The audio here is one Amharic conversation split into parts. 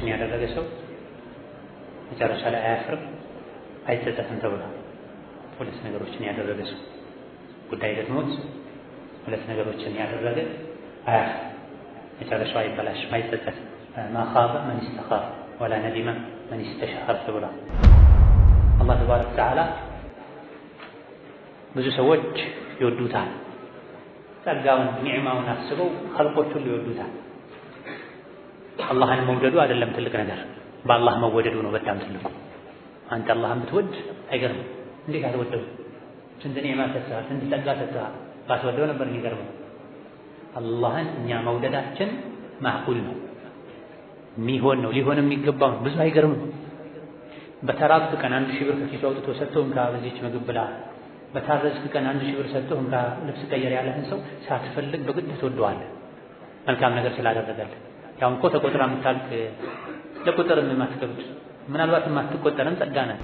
ነገሮችን ያደረገ ሰው መጨረሻ ላይ አያፍርም አይጸጸትም ተብሏል። ሁለት ነገሮችን ያደረገ ሰው ጉዳይ ገጥሞት ሁለት ነገሮችን ያደረገ አያፍርም፣ መጨረሻው አይበላሽም፣ አይጸጸትም። ማኻበ መን ኢስተኻረ ወላ ነዲመ መን ኢስተሽኸረ ተብሏል። አላህ ተባረከ ወተዓላ ብዙ ሰዎች ይወዱታል። ጸጋውን ኒዕማውን አስበው ኸልቆች ሁሉ ይወዱታል። አላህን መውደዱ አይደለም ትልቅ ነገር፣ በአላህ መወደዱ ነው በጣም ትልቁ። አንተ አላህን ብትወድ አይገርምም። እንዴት አትወደው? ስንት ኒዕማ ሰጥተሃል፣ ስንት ጸጋ ሰጥተሃል። ባትወደው ነበር የሚገርመው። አላህን እኛ መውደዳችን ማዕቁል ነው፣ የሚሆን ነው፣ ሊሆን የሚገባው ነው። ብዙ አይገርምም። በተራብክ ቀን 1000 ብር ከኪሱ አውጥቶ ሰጥቶህ እንካ በዚህች ምግብ ብላ፣ በታረዝክ ቀን 1000 ብር ሰጥቶህ እንካ ልብስ ቀየር ያለህን ሰው ሳትፈልግ በግድ ትወደዋለህ፣ መልካም ነገር ስላደረገልህ። ያው እኮ ተቆጥራ የምታልቅ ለቁጥር የማትከብድ ምናልባት የማትቆጠርም ጸጋ ናት።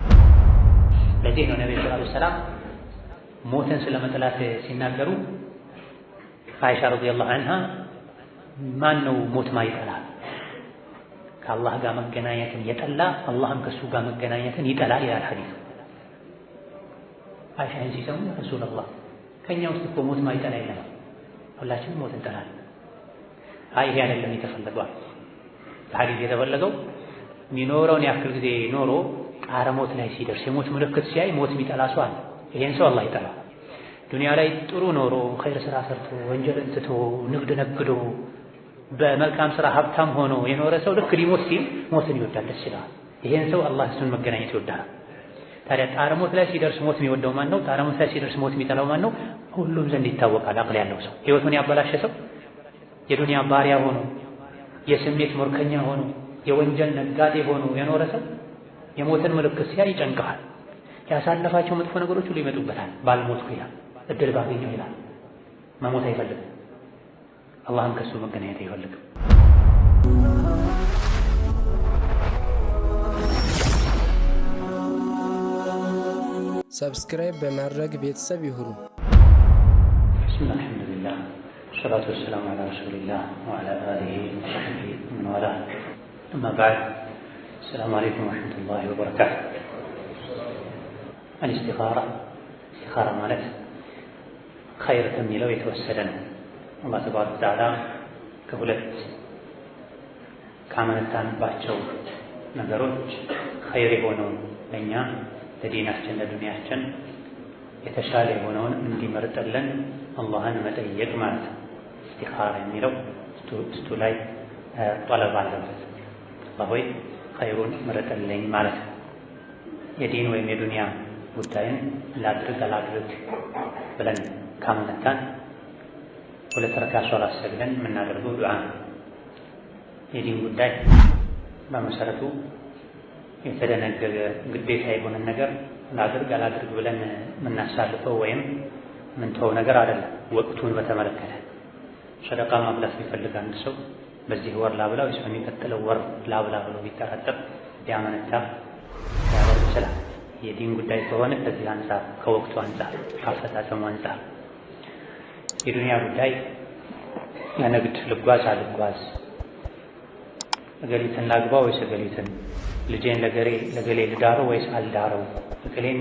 ለዚህ ነው ነብዩ ሰለላሁ ዐለይሂ ወሰለም ሞትን ስለመጥላት ሲናገሩ አይሻ ረዲየላሁ ዐንሃ ማን ነው ሞት ማይጠላ? ከአላህ ጋር መገናኘትን የጠላ አላህም ከሱ ጋር መገናኘትን ይጠላል ይላል ሐዲሱ። አይሻን ሲሰሙ ረሱላህ ከኛ ውስጥ እኮ ሞት ማይጠላ የለም፣ ሁላችንም ሞት እንጠላለን። አይ ይሄ አይደለም የተፈለገው። በሐዲስ የተፈለገው የሚኖረውን ያክል ጊዜ ኖሮ ጣረ ሞት ላይ ሲደርስ የሞት ምልክት ሲያይ ሞት የሚጠላ ሰው አለ። ይሄን ሰው አላህ ይጠላል። ዱንያ ላይ ጥሩ ኖሮ ኸይር ስራ ሰርቶ ወንጀልን ትቶ ንግድ ነግዶ በመልካም ስራ ሀብታም ሆኖ የኖረ ሰው ልክ ሊሞት ሲል ሞትን ይወዳል፣ ደስ ይለዋል። ይሄን ሰው አላህ እሱን መገናኘት ይወዳል። ታዲያ ጣረ ሞት ላይ ሲደርስ ሞት የሚወደው ማን ነው? ጣረ ሞት ላይ ሲደርስ ሞት የሚጠላው ማን ነው? ሁሉም ዘንድ ይታወቃል። አቅል ያለው ሰው ህይወቱን ያበላሸ ሰው የዱንያ ባሪያ ሆኖ የስሜት ሞርከኛ ሆኖ የወንጀል ነጋዴ ሆኖ የኖረ ሰው የሞትን ምልክት ሲያይ ይጨንቀዋል። ያሳለፋቸው መጥፎ ነገሮች ሁሉ ይመጡበታል። ባልሞትኩ ይላል፣ እድል ባገኘው ይላል። መሞት አይፈልግም፣ አላህም ከሱ መገናኘት አይፈልግም። ሰብስክራይብ በማድረግ ቤተሰብ ይሁኑ። ቢስሚላህ አልሐምዱሊላህ ወሰላቱ ወሰላሙ ዐላ ረሱሊላህ ወዐላ አሊሂ ወሰሕቢሂ ወመን ዋላህ አማ በዕድ። አሰላሙ አለይኩም ወረሕመቱላሂ ወበረካቱህ። አልኢስቲኻራ ማለት ኸይር ከሚለው የተወሰደ ነው። አላህ ተባረከ ወተዓላ ከሁለት ካመነታንባቸው ነገሮች ኸይር የሆነውን ለእኛ ለዲናችን ለዱንያችን የተሻለ የሆነውን እንዲመርጥልን አላህን መጠየቅ ማለት ነው። ኢስቲኻራ የሚለው እስቱ ላይ ጠለብ አለበት። አላህ ሆይ ኸይሩን ምረጥልኝ ማለት ነው። የዲን ወይም የዱንያ ጉዳይን ላድርግ አላድርግ ብለን ካመነታን ሁለት ረካ ሶላት ሰግደን የምናደርገው ዱዓ ነው። የዲን ጉዳይ በመሰረቱ የተደነገገ ግዴታ የሆነን ነገር ላድርግ አላድርግ ብለን የምናሳልፈው ወይም ምንተው ነገር አይደለም። ወቅቱን በተመለከተ ሰደቃ ማብላት ቢፈልግ አንድ ሰው በዚህ ወር ላብላ ወይስ በሚቀጥለው ወር ላብላ ብሎ ቢጠራጠር ሊያመነታ ሊያደርግ ይችላል። የዲን ጉዳይ ከሆነ ከዚህ አንጻር ከወቅቱ አንጻር ካፈጻጸሙ አንጻር፣ የዱንያ ጉዳይ ለንግድ ልጓዝ አልጓዝ፣ እገሊትን ላግባ ወይስ እገሊትን፣ ልጄን ለገሌ ልዳረው ወይስ አልዳረው፣ እገሌን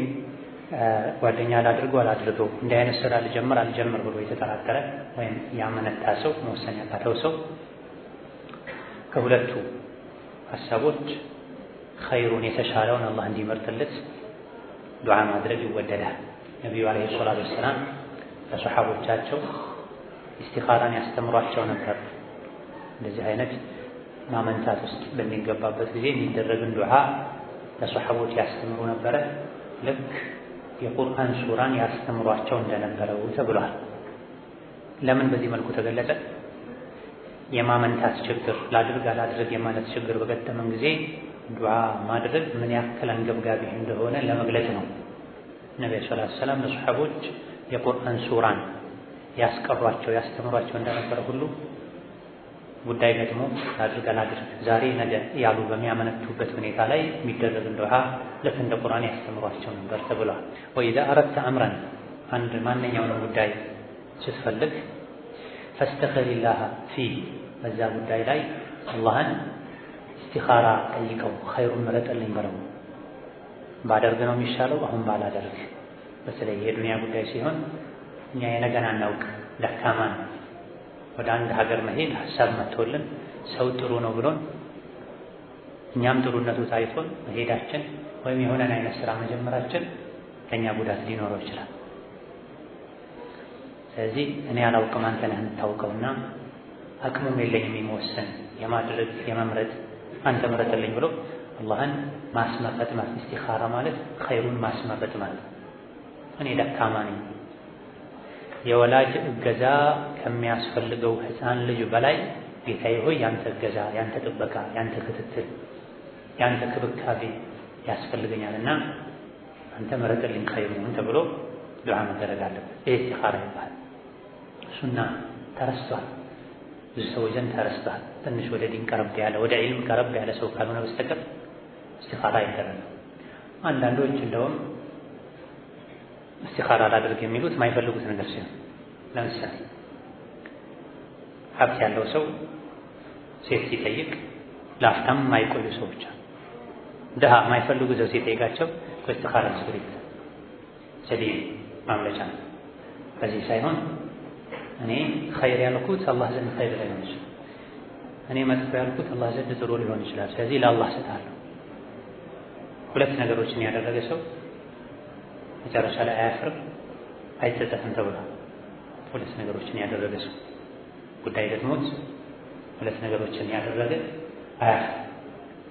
ጓደኛ ላድርገው አላድርገው፣ እንዲህ አይነት ስራ ልጀምር አልጀምር ብሎ የተጠራጠረ ወይም ያመነታ ሰው መወሰን ያቃተው ሰው ከሁለቱ ሀሳቦች ኸይሩን የተሻለውን አላህ እንዲመርጥለት ዱዓ ማድረግ ይወደዳል። ነቢዩ ዓለይሂ ሰላቱ ወሰላም ለሰሓቦቻቸው ኢስቲኻራን ያስተምሯቸው ነበር። እንደዚህ አይነት ማመንታት ውስጥ በሚገባበት ጊዜ የሚደረግን ዱዓ ለሰሓቦች ያስተምሩ ነበረ። ልክ የቁርአን ሱራን ያስተምሯቸው እንደነበረው ተብሏል። ለምን በዚህ መልኩ ተገለጸ? የማመንታት ችግር ላድርግ አላድርግ የማለት ችግር በገጠመን ጊዜ ዱዓ ማድረግ ምን ያክል አንገብጋቢ እንደሆነ ለመግለጽ ነው። ነብዩ ሰለላሁ ዐለይሂ ወሰለም ለሰሓቦች የቁርአን ሱራን ያስቀሯቸው ያስተምሯቸው እንደነበረ ሁሉ ጉዳይ ገጥሞ ላድርግ አላድርግ ዛሬ ነገ ያሉ በሚያመነቱበት ሁኔታ ላይ የሚደረግን ዱዓ ልክ እንደ ቁርአን ያስተምሯቸው ነበር ተብሏል። ወኢዛ አረድተ አምረን አንድ ማንኛውንም ጉዳይ ስትፈልግ ፈስተኺሪላህ ፊህ በዛ ጉዳይ ላይ አላህን እስቲኻራ ጠይቀው ኸይሩን ምረጥልኝ በለው። ባደርግ ነው የሚሻለው አሁን ባላደርግ። በተለይ የዱንያ ጉዳይ ሲሆን እኛ የነገን አናውቅ፣ ደካማ ነው። ወደ አንድ ሀገር መሄድ ሀሳብ መጥቶልን ሰው ጥሩ ነው ብሎን እኛም ጥሩነቱ ታይቶን መሄዳችን ወይም የሆነን አይነት ስራ መጀመራችን ለእኛ ጉዳት ሊኖረው ይችላል። ስለዚህ እኔ አላውቅም አንተ ነህ የምታውቀውና አቅሙም የለኝም የሚወሰን የማድረግ የመምረጥ አንተ ምረጥልኝ ብሎ አላህን ማስመረጥ ማለት እስቲኻራ ማለት ኸይሩን ማስመረጥ ማለት። እኔ ደካማ ነኝ፣ የወላጅ እገዛ ከሚያስፈልገው ሕፃን ልጅ በላይ ጌታዬ ሆይ ያንተ እገዛ፣ ያንተ ጥበቃ፣ ያንተ ክትትል፣ ያንተ ክብካቤ ያስፈልገኛልና አንተ ምረጥልኝ ኸይሩን ተብሎ ዱዓ መደረግ አለበት። ይህ እስቲኻራ ይባላል። ሱና ተረስቷል፣ ብዙ ሰዎች ዘንድ ተረስቷል። ትንሽ ወደ ዲን ቀረብ ያለ ወደ ዒልም ቀረብ ያለ ሰው ካልሆነ በስተቀር እስቲኻራ አይደረግም። አንዳንዶች እንደውም እስቲኻራ አላደርግ የሚሉት የማይፈልጉት ነገር ሲሆን፣ ለምሳሌ ሀብት ያለው ሰው ሴት ሲጠይቅ ለአፍታም የማይቆዩ ሰዎች አሉ። ድሃ የማይፈልጉ ሰው ሲጠይቃቸው እስቲኻራ ስግሪት ዘዴ ማምለጫ ነው። በዚህ ሳይሆን እኔ ኸይር ያልኩት አላህ ዘንድ ኸይር ላይሆን ይችላል፣ እኔ መጥፎ ያልኩት አላህ ዘንድ ጥሩ ሊሆን ይችላል። ስለዚህ ለአላህ እሰጣለሁ። ሁለት ነገሮችን ያደረገ ሰው መጨረሻ ላይ አያፍርም፣ አይጸጸትም ተብሏል። ሁለት ነገሮችን ያደረገ ሰው ጉዳይ ገጥሞት ሁለት ነገሮችን ያደረገ አያፍርም፣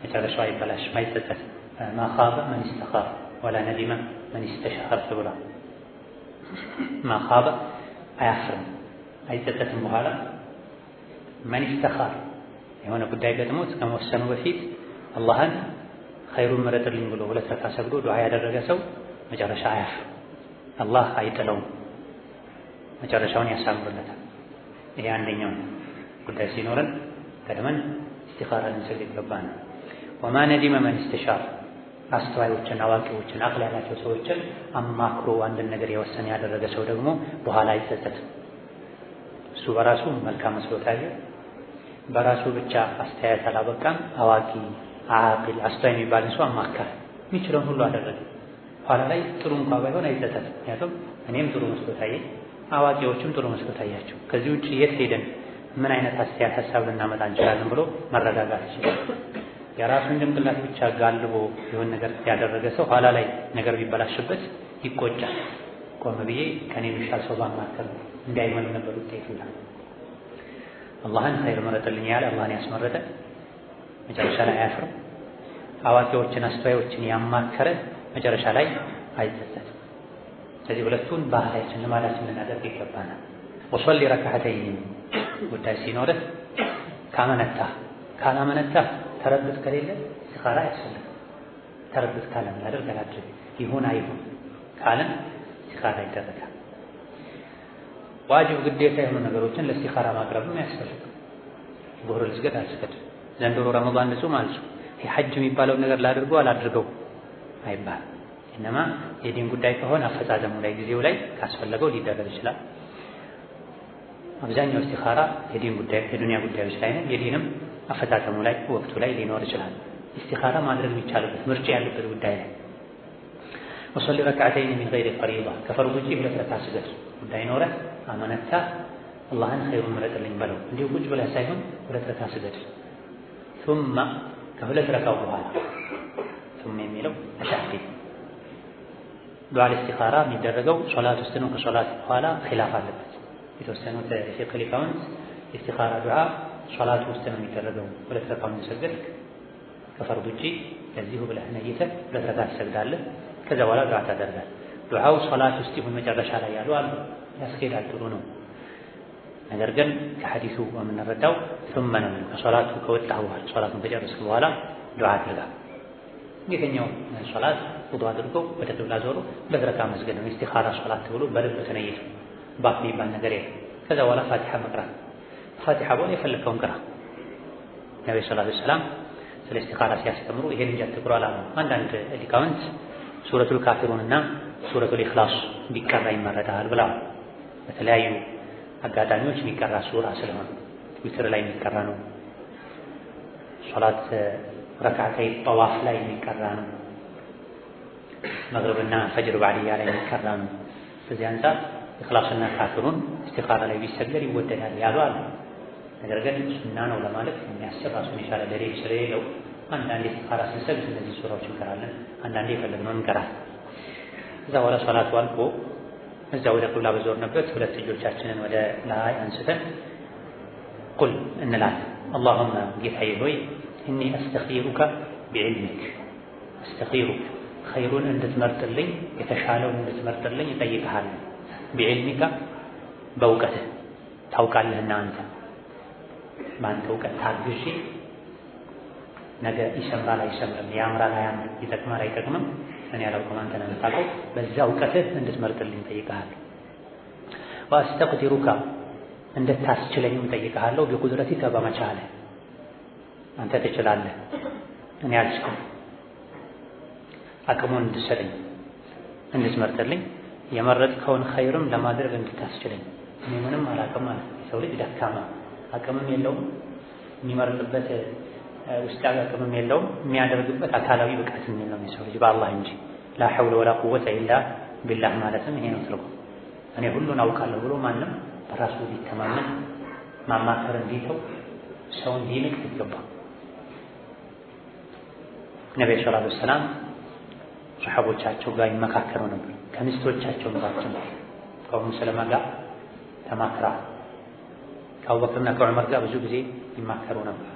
መጨረሻው አይበላሽም፣ አይጸጸትም። ማ ኻበ መን ኢስተኻር ወላ ነዲመ መን ኢስተሽኸር ተብሏል። ማ ኻበ አያፍርም፣ አይጸጸትም። በኋላ መን ኢስተኻር የሆነ ጉዳይ ገጥሞት ከመወሰኑ በፊት አላህን ኸይሩን ምረጥልኝ ብሎ ሁለት ረካ ሰግዶ ዱዓ ያደረገ ሰው መጨረሻ አያፍርም፣ አላህ አይጥለውም፣ መጨረሻውን ያሳምርለታል። ይሄ አንደኛው ጉዳይ ሲኖረን ቀድመን እስቲኻራ ልንሰግድ ይገባናል። ወማ ነዲመ መን ኢስተሻር አስተዋዮችን፣ አዋቂዎችን፣ አቅል ያላቸው ሰዎችን አማክሮ አንድን ነገር የወሰነ ያደረገ ሰው ደግሞ በኋላ አይጸጸትም። እሱ በራሱ መልካም መስሎ ታየ፣ በራሱ ብቻ አስተያየት አላበቃም። አዋቂ አቂል አስተዋይ የሚባልን ሰው አማከረ፣ የሚችለውን ሁሉ አደረገ። ኋላ ላይ ጥሩ እንኳ ባይሆን አይጸጸትም። ምክንያቱም እኔም ጥሩ መስሎ ታየኝ፣ አዋቂዎችም ጥሩ መስሎ ታያቸው፣ ከዚህ ውጭ የት ሄደን ምን አይነት አስተያየት ሀሳብ ልናመጣ እንችላለን ብሎ መረጋጋት ይችላል። የራሱን ጭንቅላት ብቻ ጋልቦ የሆነ ነገር ያደረገ ሰው ኋላ ላይ ነገር ቢበላሽበት ይቆጫል። ቆም ብዬ ከኔ የሚሻል ሰው ባማከር እንዳይሆን ነበር ውጤቱ ይላል። አላህን ኸይር መረጥልኝ ያለ አላህን ያስመረጠ መጨረሻ ላይ አያፍርም። አዋቂዎችን አስተዋዮችን ያማከረ መጨረሻ ላይ አይጸጸትም። ስለዚህ ሁለቱን ባህላችን ልማዳችን ልናደርግ ይገባናል። ወሰሊ ረክዓተይን ጉዳይ ሲኖርህ ካላመነታ ተረድት ከሌለ እስቲኻራ ያስፈልጋል። ተረድት ካለ ላደርግ አላድርግ ይሁን አይሁን ካለን እስቲኻራ ይደረጋል። ዋጅብ ግዴታ የሆኑ ነገሮችን ለእስቲኻራ ማቅረብም ያስፈልጋል። ዙህር ልስገድ አልስገድ፣ ዘንድሮ ረመዳን ልጹም አልጹም፣ ሐጅ የሚባለውን ነገር ላድርገው አላድርገው አይባልም። እነማ የዲን ጉዳይ ከሆነ አፈጻጸሙ ላይ ጊዜው ላይ ካስፈለገው ሊደረግ ይችላል። አብዛኛው እስቲኻራ የዲን ጉዳይ የዱንያ ጉዳዮች ላይ ነው። የዲንም አፈጻጸሙ ላይ ወቅቱ ላይ ሊኖር ይችላል። እስቲኻራ ማድረግ የሚቻልበት ምርጫ ያለበት ጉዳይ ላይ ወሰሊ ረክዓተይን ሚን ገይሪ ፈሪዳ ከፈርድ ውጪ ሁለት ረካ ስገድ ጉዳይ ኖረ አመነታ አላህን ኸይሩን ምረጥልኝ በለው። እንዲሁ ቁጭ ብለህ ሳይሆን ሁለት ረካ ስገድ። ثم ከሁለት ረካው በኋላ ثم የሚለው ተሽሂድ ዱዓ እስቲኻራ የሚደረገው ሶላት ውስጥ ነው። ከሶላት በኋላ ኺላፍ አለበት። የተወሰኑት የፊቅህ ሊቃውንት እስቲኻራ ዱዓ ሶላት ውስጥ ነው የሚደረገው። ሁለት ረካውን ሰገድክ ከፈርድ ውጪ ከዚሁ ብለህ ነይተህ ሁለት ረካ ትሰግዳለህ። ከዛ በኋላ ዱዓ ታደርጋለህ። ዱዓው ሶላት ውስጥ ይሁን መጨረሻ ላይ ያሉ አሉ፣ ያስኬዳል፣ ጥሩ ነው። ነገር ግን ከሐዲሱ የምንረዳው ثم ነው ከሶላቱ ከወጣህ በኋላ ሶላቱን ከጨረስክ በኋላ ዱዓ አድርጋ። የትኛው ሶላት ውዱእ አድርጎ ወደ ቂብላ ዞሮ ሁለት ረካ መስገድ ነው። እስቲኻራ ሶላት ተብሎ በልብ ተነይቶ ባፍ የሚባል ነገር የለም። ከዛ በኋላ ፋቲሓ መቅራት፣ ፋቲሓ በኋላ የፈለከውን ቅራ። ነብዩ ሰለላሁ ዐለይሂ ወሰለም ስለ እስቲኻራ ሲያስተምሩ ይሄን እንጂ አትቅሩ አላሉ። አንዳንድ ሊቃውንት ሱረቱል ካፊሩን እና ሱረቱል ኢኽላስ ቢቀራ ይመረጣል ብለዋል። በተለያዩ አጋጣሚዎች የሚቀራ ሱራ ስለሆነ ዊትር ላይ የሚቀራ ነው። ሶላት ረካዓተይ ጠዋፍ ላይ የሚቀራ ነው። መግሪብና ፈጅር ባዕድያ ላይ የሚቀራ ነው። በዚህ አንፃር ኢኽላስና ካፊሩን ኢስቲኻራ ላይ ቢሰገድ ይወደዳል ያሉ አሉ። ነገር ግን ሱና ነው ለማለት የሚያስችል ራሱን የቻለ ደሊል ስለሌለው አንዳንዴ ኢስቲኻራ ስንሰግድ እነዚህ ሱራዎች እንቀራለን፣ አንዳንዴ የፈለግነውን እንቀራለን። እዛ በኋላ ሶላቱ አልቆ እዛ ወደ ቂብላ በዞርንበት ሁለት እጆቻችንን ወደ ላይ አንስተን ቁል እንላለን። አላሁመ ጌታዬ ሆይ እኒ አስተኺሩከ ቢዕልሚክ አስተኺሩክ ኸይሩን እንድትመርጥልኝ የተሻለውን እንድትመርጥልኝ እጠይቅሃለሁ። ቢዕልሚካ በእውቀትህ ታውቃለህና አንተ በአንተ እውቀት ታግዤ ነገ ይሰምራል አይሰምርም፣ ያምራል አያምርም፣ ይጠቅማል አይጠቅምም እኔ አላውቅም፣ አንተ ነህ የምታውቀው። በዛ እውቀትህ እንድትመርጥልኝ እጠይቅሃለሁ። ወአስተቅዲሩካ እንድታስችለኝም እጠይቅሃለሁ። ቢቁድረቲከ በመቻልህ አንተ ትችላለህ እኔ አልችልም። አቅሙን እንድትሰጠኝ እንድትመርጥልኝ የመረጥከውን ኸይርም ለማድረግ እንድታስችለኝ። እኔ ምንም አላውቅም ማለት የሰው ልጅ ደካማ አቅምም የለውም፣ የሚመርጥበት ውስጣዊ አቅምም የለውም፣ የሚያደርግበት አካላዊ ብቃትም የለውም የሰው ልጅ በአላህ እንጂ። ላ ሐውለ ወላ ቁወተ ኢላ ቢላህ ማለትም ይሄ ነው ትርጉም። እኔ ሁሉን አውቃለሁ ብሎ ማንም በራሱ ሊተማመን ማማከር እንዲተው ሰውን ሊንቅ ይገባል። ነብዩ ሰለላሁ ዐለይሂ ወሰለም ሰሐቦቻቸው ጋር ይመካከሩ ነበር። ከሚስቶቻቸው ጋር ከኡሙ ሰለማ ጋር ተማክራ ከአቡበክርና ከዑመር ጋር ብዙ ጊዜ ይማከሩ ነበር።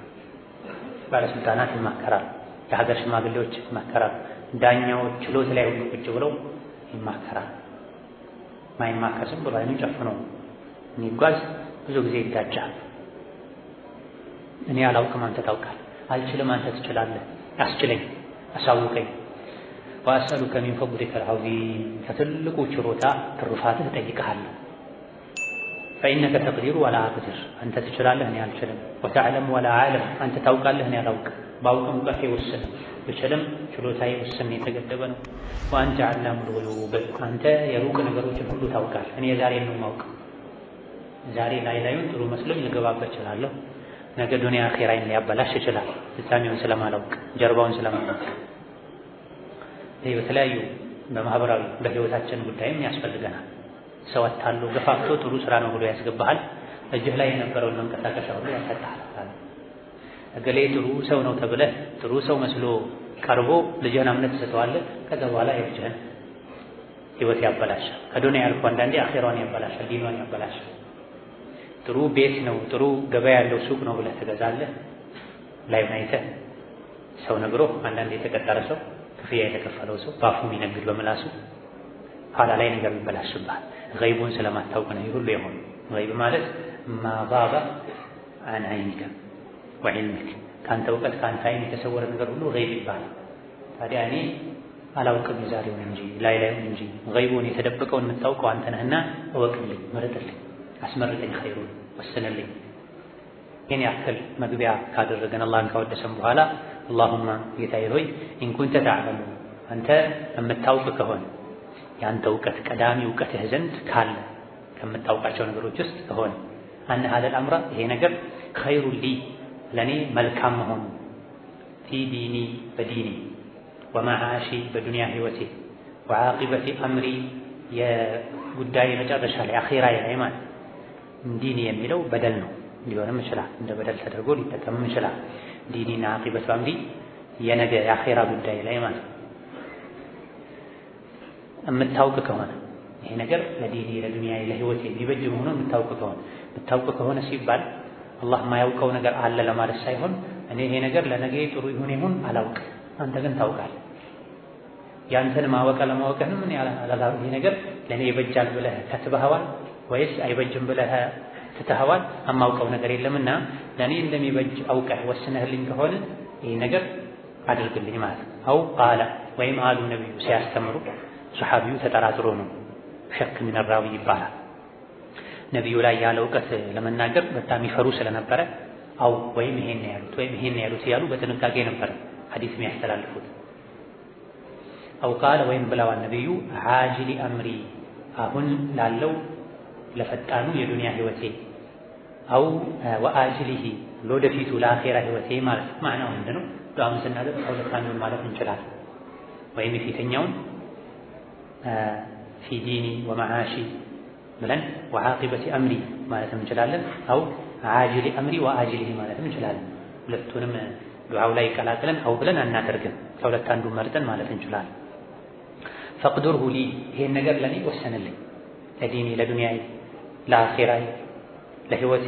ባለስልጣናት ይማከራል፣ የሀገር ሽማግሌዎች ይማከራል፣ ዳኛዎች ችሎት ላይ ሁሉ ቁጭ ብለው ይማከራል። ማይማከር ዝም ብሎ አይኑን ጨፍኖ የሚጓዝ ብዙ ጊዜ ይጋጫል። እኔ አላውቅም አንተ ታውቃለህ፣ አልችልም አንተ ትችላለህ፣ አስችለኝ፣ አሳውቀኝ። ወአስአሉከ ሚን ፈድሊከ አልዐዚም ከትልቁ ችሮታ ትሩፋትህ እጠይቅሃለሁ። ፈኢነከ ተቅዲሩ ወላ አቅድር አንተ ትችላለህ እኔ አልችልም። ወተዕለም ወላ አዕለም አንተ ታውቃለህ እኔ አላውቅም። ባውቅም እውቀቴ ውስን፣ ብችልም ችሎታዬ ውስን የተገደበ ነው። ወአንተ ዐላሙል ጉዩብ አንተ የሩቅ ነገሮችን ሁሉ ታውቃለህ። እኔ የዛሬን ነው የማውቀው። ዛሬ ላዩን ጥሩ መስሎኝ ልገባበት እችላለሁ። ነገ ዱንያ አኺራዬን ሊያበላሽ ይችላል፣ ፍጻሜውን ስለማላውቅ ጀርባውን ስለማላውቅ። ይህ በተለያዩ በማህበራዊ በህይወታችን ጉዳይም ያስፈልገናል። ሰው አታሎ ገፋፍቶ ጥሩ ስራ ነው ብሎ ያስገባሃል፣ እጅህ ላይ የነበረውን መንቀሳቀሻ ሁሉ ያሳጣሃል። እገሌ ጥሩ ሰው ነው ተብለህ ጥሩ ሰው መስሎ ቀርቦ ልጅህን እምነት ትሰጠዋለህ። ከዛ በኋላ የልጅህን ህይወት ያበላሻል። ከዱንያ አልፎ አንዳንዴ አኺራውን ያበላሻል፣ ዲኗን ያበላሻል። ጥሩ ቤት ነው ጥሩ ገበያ ያለው ሱቅ ነው ብለህ ትገዛለህ። ላይ አይተህ ሰው ነግሮ አንዳንዴ የተቀጠረ ሰው ክፍያ የተከፈለው ሰው ባፉ የሚነግድ በምላሱ ኋላ ላይ ነገር ይበላሽብሃል። ገይቡን ስለማታውቅ ነው ይህ ሁሉ የሆነ። ገይብ ማለት ማባባ አን አይኒከ ወዕልሚክ ከአንተ እውቀት ከአንተ አይን የተሰወረ ነገር ሁሉ ገይብ ይባላል። ታዲያ እኔ አላውቅም የዛሬውን እንጂ ላይላዩን እንጂ ገይቡን የተደበቀውን የምታውቀው አንተ ነህና እወቅልኝ፣ ምረጥልኝ፣ አስመርጠኝ፣ ኸይሩን ወስንልኝ። ይህን ያክል መግቢያ ካደረገን አላህን ካወደሰን በኋላ አላሁማ ጌታዬ ሆይ ኢንኩንተ ተዕለሙ አንተ የምታውቅ ከሆነ የአንተ እውቀት ቀዳሚ እውቀትህ ዘንድ ካለ ከምታውቃቸው ነገሮች ውስጥ ከሆነ አነ ሀዘል አምራ ይሄ ነገር ኸይሩ ሊ ለእኔ መልካም መሆኑ ፊ ዲኒ በዲኒ ወመዓሺ በዱንያ ህይወቴ ወዓቂበቲ አምሪ የጉዳይ መጨረሻ ላይ አኺራዬ ላይ ማለት ዲኒ የሚለው በደል ነው ሊሆንም ይችላል፣ እንደ በደል ተደርጎ ሊጠቀምም ይችላል። ዲኒና ዓቂበቱ አምሪ የነገ የአኺራ ጉዳይ ላይ ማለት የምታውቅ ከሆነ ይሄ ነገር ለዲኒ ለዱንያ ለህይወቴ የሚበጅ መሆኑን የምታውቅ ከሆነ ሲባል አላህ የማያውቀው ነገር አለ ለማለት ሳይሆን እኔ ይሄ ነገር ለነገ ጥሩ ይሁን አላውቅም፣ አንተ ግን ታውቃለህ። ያንተን ማወቅ አለማወቅህንም እኔ ይሄ ነገር ለእኔ ይበጃል ብለህ ከትበኸዋል ወይስ አይበጅም ብለህ ትተኸዋል? የማውቀው ነገር የለምና ለእኔ እንደሚበጅ አውቀህ ወስነህልኝ ከሆነ ይህ ነገር አድርግልኝ ማለት ነው። አው ቃለ ወይም አሉ ነቢዩ ሲያስተምሩ ሰሓቢው ተጠራጥሮ ነው፣ ሸክ ሚን ራዊ ይባላል። ነቢዩ ላይ ያለ እውቀት ለመናገር በጣም ይፈሩ ስለነበረ አው ወይም ይሄን ያሉት ወይም ይሄን ያሉት ያሉ በጥንቃቄ ነበር ሐዲስ የሚያስተላልፉት። አው ቃለ ወይም ብለዋል ነቢዩ ዓጅሊ አምሪ አሁን ላለው ለፈጣኑ የዱንያ ህይወቴ አው ወአጅሊሂ ለወደፊቱ ለአኺራ ህይወቴ ማለት ማዕናው ምንድነው? ዱዓውን ስናደርግ ከሁለት አንዱን ማለት እንችላለን። ወይም የፊተኛውን ፊ ዲኒ ወመዓሺ ብለን ወዓቂበቲ አምሪ ማለትም እንችላለን። አው ዓጅሊ አምሪ ወአጅሊሂ ማለትም እንችላለን። ሁለቱንም ዱዓው ላይ ቀላቅለን አው ብለን አናደርግም። ከሁለት አንዱን መርጠን ማለት እንችላለን። ፈቅዱርሁ ሊ ይሄን ነገር ለኔ ወሰንልኝ፣ ለዲኒ ለዱንያዬ ለአኺራዬ ለህይወቴ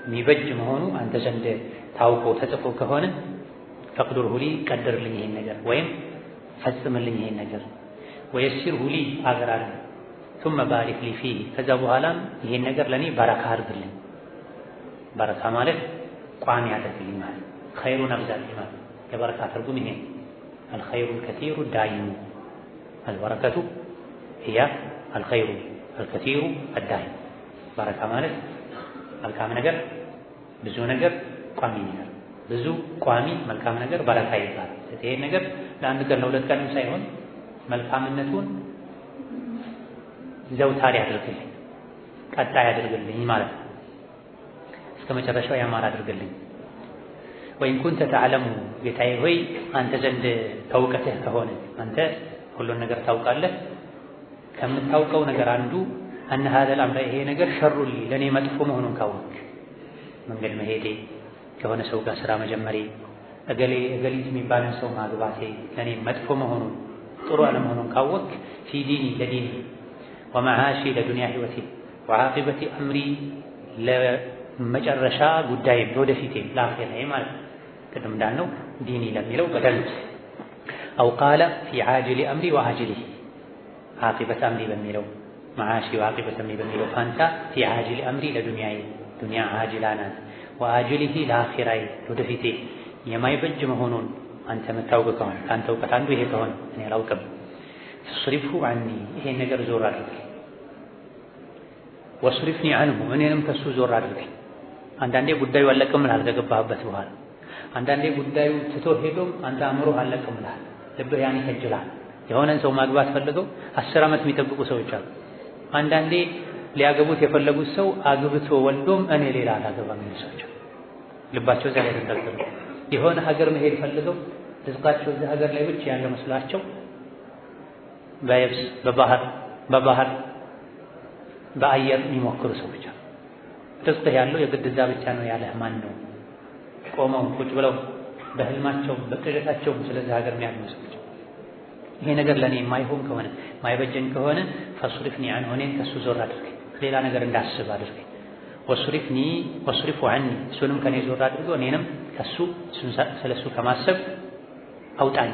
የሚበጅ መሆኑ አንተ ዘንድ ታውቆ ተጽፎ ከሆነ ፈቅዱርሁ ሊ ቀድርልኝ ይሄን ነገር ወይም ፈጽምልኝ ይሄን ነገር ወየሲርሁ ሊ አገራልኝ ثم ባሪክ ሊ ፊህ ከዛ በኋላም ይሄን ነገር ለኔ በረካ አድርግልኝ። በረካ ማለት ቋሚ አድርግልኝ ማለት ኸይሩን አብዛልኝ ማለት የበረካ ትርጉም ይሄ الخير الكثير الدائم البركة هي الخير الكثير الدائم በረካ ማለት መልካም ነገር ብዙ ነገር ቋሚ ነገር ብዙ ቋሚ መልካም ነገር በረካ ይባላል። ይሄ ነገር ለአንድ ቀን ለሁለት ቀን ሳይሆን መልካምነቱን ዘውታሪ አድርግልኝ፣ ቀጣይ አድርግልኝ ማለት ነው። እስከ መጨረሻው ያማረ አድርግልኝ። ወይን ኩንተ ተዕለሙ ጌታዬ ሆይ አንተ ዘንድ ከእውቀትህ ከሆነ አንተ ሁሉን ነገር ታውቃለህ። ከምታውቀው ነገር አንዱ አነ ሀዘል አምረ ይሄ ነገር ሸሩሊ ለእኔ መጥፎ መሆኑን ካወቅ መንገድ መሄዴ፣ ከሆነ ሰው ጋር ስራ መጀመሬ፣ እገሊት የሚባልን ሰው ማግባቴ ለእኔ መጥፎ መሆኑን ጥሩ አለመሆኑን ካወቅ ፊ ዲኒ ለዲኒ ወመዓሺ ለዱንያ ህይወቴ ወዓቂበቲ አምሪ ለመጨረሻ ጉዳይ ወደፊቴ ለአኺራዬ ማለት ነው። ቅድም እንዳልነው ዲኒ ለሚለው በደንብ አው ቃለ ፊ ዓጅሊ አምሪ ወዓጅሊሂ ዓቂበተ አምሪ በሚለው መዓሺ ወዓቂበተ አምሪ በሚለው ፋንታ ፊ ዓጅሊ አምሪ ለዱንያዬ ዱንያ ዓጅላ ናት፣ ወዓጅሊሂ ለአኺራዬ ወደፊቴ የማይበጅ መሆኑን አንተ የምታውቅ ከሆነ ከአንተ እውቀት አንዱ ይሄ ከሆነ እኔ አላውቅም። ፍስሪፍሁ ዐኒ ይሄን ነገር ዞር አድርገኝ፣ ወስሪፍኒ ዐንሁ እኔንም ከሱ ዞር አድርገኝ። አንዳንዴ ጉዳዩ አለቅም ልሃል ከገባህበት በኋላ፣ አንዳንዴ ጉዳዩ ትቶ ሄዶም አንተ አእምሮህ አለቅም ልሃል፣ ልብህ ያን ይከጅልሃል። የሆነን ሰው ማግባት ፈልገው 10 ዓመት የሚጠብቁ ሰዎች አሉ። አንዳንዴ ሊያገቡት የፈለጉት ሰው አግብቶ ወልዶም እኔ ሌላ አላገባም የሚሉ ሰዎች አሉ። ልባቸው እዚያ ላይ ተንጠልጥሎ የሆነ ሀገር መሄድ ፈልገው ርዝቃቸው እዚህ ሀገር ላይ ብቻ ያለ መስሏቸው በየብስ በባህር በአየር የሚሞክሩ ሰዎች አሉ። ርዝቅህ ያለው የግድ እዛ ብቻ ነው ያለህ ማን ነው? ቆመው ቁጭ ብለው በህልማቸው በቅዠታቸው ስለዚህ ሀገር የሚያልሙ ሰዎች። ይሄ ነገር ለእኔ የማይሆን ከሆነ የማይበጀኝ ከሆነ ፈስሪፍኒ ዐንሁ እኔን ከሱ ዞር አድርገኝ፣ ሌላ ነገር እንዳስብ አድርገኝ። ወስሪፍሁ ዐኒ እሱንም ከኔ ዞር አድርገው እኔንም ከሱ ስለሱ ከማሰብ አውጣኝ።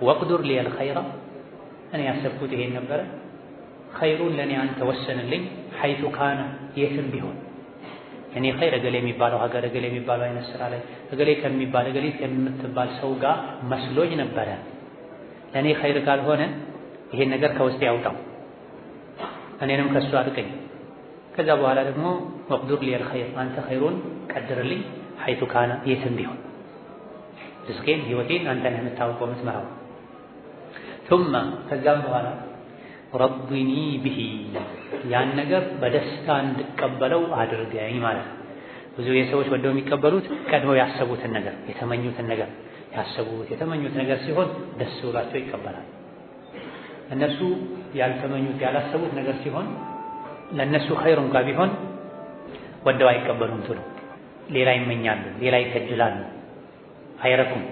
ወቅዱር ሊየል ኸይራ እኔ ያሰብኩት ይሄን ነበረ፣ ኸይሩን ለእኔ አንተ ወሰንልኝ። ሐይቱ ካነ የትም ቢሆን እኔ ኸይር እገሌ የሚባለው ሀገር እገሌ የሚባለው አይነት ስራ ላይ እገሌ ከምትባል ሰው ጋር መስሎኝ ነበረ። ለእኔ ኸይር ካልሆነ ይሄን ነገር ከውስጤ ያውጣው፣ እኔንም ከሱ አድቀኝ። ከዛ በኋላ ደግሞ ወቅዱር ሊየል ኸይር አንተ ኸይሩን ቀድርልኝ። ሐይቱ ካነ የትም ቢሆን ርዝቄን ህይወቴን አንተ ነህ የምታውቀው የምትመራው። ثم ከዛም በኋላ ረቢኒ ቢሂ ያን ነገር በደስታ እንድቀበለው አድርገኝ ማለት ነው። ብዙ የሰዎች ወደው የሚቀበሉት ቀድመው ያሰቡትን ነገር የተመኙትን ነገር ያሰቡት የተመኙት ነገር ሲሆን ደስ ብሏቸው ይቀበላል። እነሱ ያልተመኙት ያላሰቡት ነገር ሲሆን ለነሱ ኸይር እንኳን ቢሆን ወደው አይቀበሉም። ቶሎ ሌላ ይመኛሉ፣ ሌላ ይከጅላሉ፣ አይረኩም።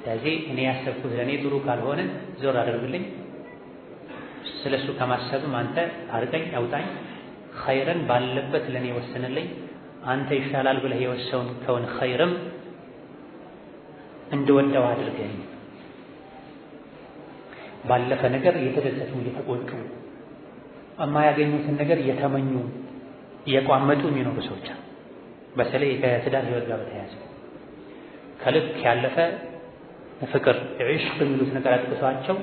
ስለዚህ እኔ ያሰብኩት ለእኔ ጥሩ ካልሆነ ዞር አድርግልኝ፣ ስለሱ ከማሰብም አንተ አርቀኝ፣ አውጣኝ። ኸይርን ባለበት ለእኔ ወስንልኝ። አንተ ይሻላል ብለህ የወሰንከውን ኸይርም እንድወደው አድርገኝ። ባለፈ ነገር እየተደሰቱ እየተቆጩ የማያገኙትን ነገር እየተመኙ እየቋመጡ የሚኖሩ ሰዎች በተለይ ከትዳር ህይወት ጋር በተያያዘ ከልክ ያለፈ ፍቅር ዒሽቅ የሚሉት ነገር አጥቅቷቸው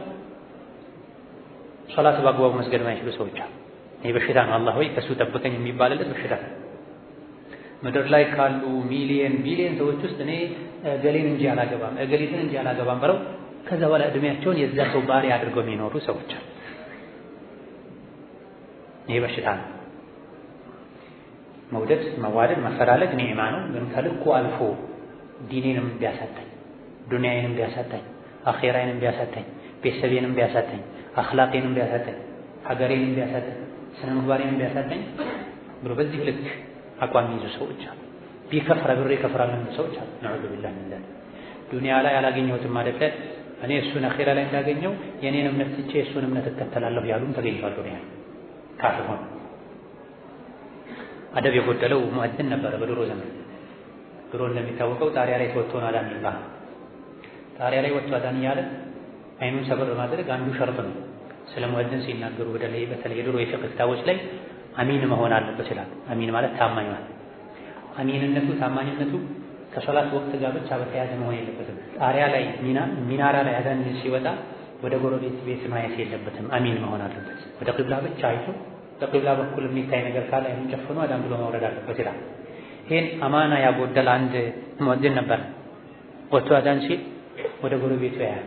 ሶላት በአግባቡ መስገድ ማይችሉ ሰዎች አሉ። ይህ በሽታ ነው። አላህ ሆይ ከሱ ጠብቀኝ የሚባልለት በሽታ ነው። ምድር ላይ ካሉ ሚሊየን ቢሊየን ሰዎች ውስጥ እኔ እገሌን እንጂ አላገባም እገሊትን እንጂ አላገባም ብለው ከዛ በኋላ እድሜያቸውን የዛ ሰው ባሪያ አድርገው የሚኖሩ ሰዎች አሉ። ይህ በሽታ ነው። መውደድ መዋደድ መፈላለግ ኒዕማ ነው። ግን ከልኩ አልፎ ዲኔንም ቢያሳጣኝ፣ ዱንያዬንም ቢያሳጣኝ፣ አኼራዬንም ቢያሳጣኝ፣ ቤተሰቤንም ቢያሳጣኝ፣ አኽላቄንም ቢያሳጣኝ፣ ሀገሬንም ቢያሳጣኝ፣ ስነ ምግባሬንም ቢያሳጣኝ ብሎ በዚህ ልክ አቋም ይዙ ሰዎች አሉ። ቢከፍር ብሬ ከፍራለሁ የሚሉ ሰዎች አሉ። ነዑዙ ቢላህ ሚን ዛሊክ። ዱንያ ላይ አላገኘሁትም አይደለ እኔ እሱን አኼራ ላይ እንዳገኘው የኔን እምነት ትቼ እሱን እምነት እከተላለሁ ያሉም ተገኝቷል። ዱንያ ካፍር ሆነ። አደብ የጎደለው ሙእዝን ነበረ በድሮ ዘመን። ድሮ እንደሚታወቀው ጣሪያ ላይ ተወጥቶ ነው አዳን ይባላል። ጣሪያ ላይ ወጥቶ አዳን እያለ አይኑን ሰበር ማድረግ አንዱ ሸርጥ ነው። ስለ ሙእዝን ሲናገሩ በተለይ የድሮ የፊቅህ ክታቦች ላይ አሚን መሆን አለበት ይላሉ። አሚን ማለት ታማኝ ማለት። አሚንነቱ ታማኝነቱ ከሶላት ወቅት ጋር ብቻ በተያያዘ መሆን የለበትም። ጣሪያ ላይ ሚናራ ላይ አዳን ሲወጣ ወደ ጎረቤት ቤት ማየት የለበትም። አሚን መሆን አለበት። ወደ ቂብላ ብቻ አይቶ በቂብላ በኩል የሚታይ ነገር ካለ አይኑን ጨፍኖ አዳን ብሎ መውረድ አለበት ይላል። ይሄን አማና ያጎደል አንድ ሙእዝን ነበር። ወጥቶ አዳን ሲል ወደ ጎረቤቱ ያያል።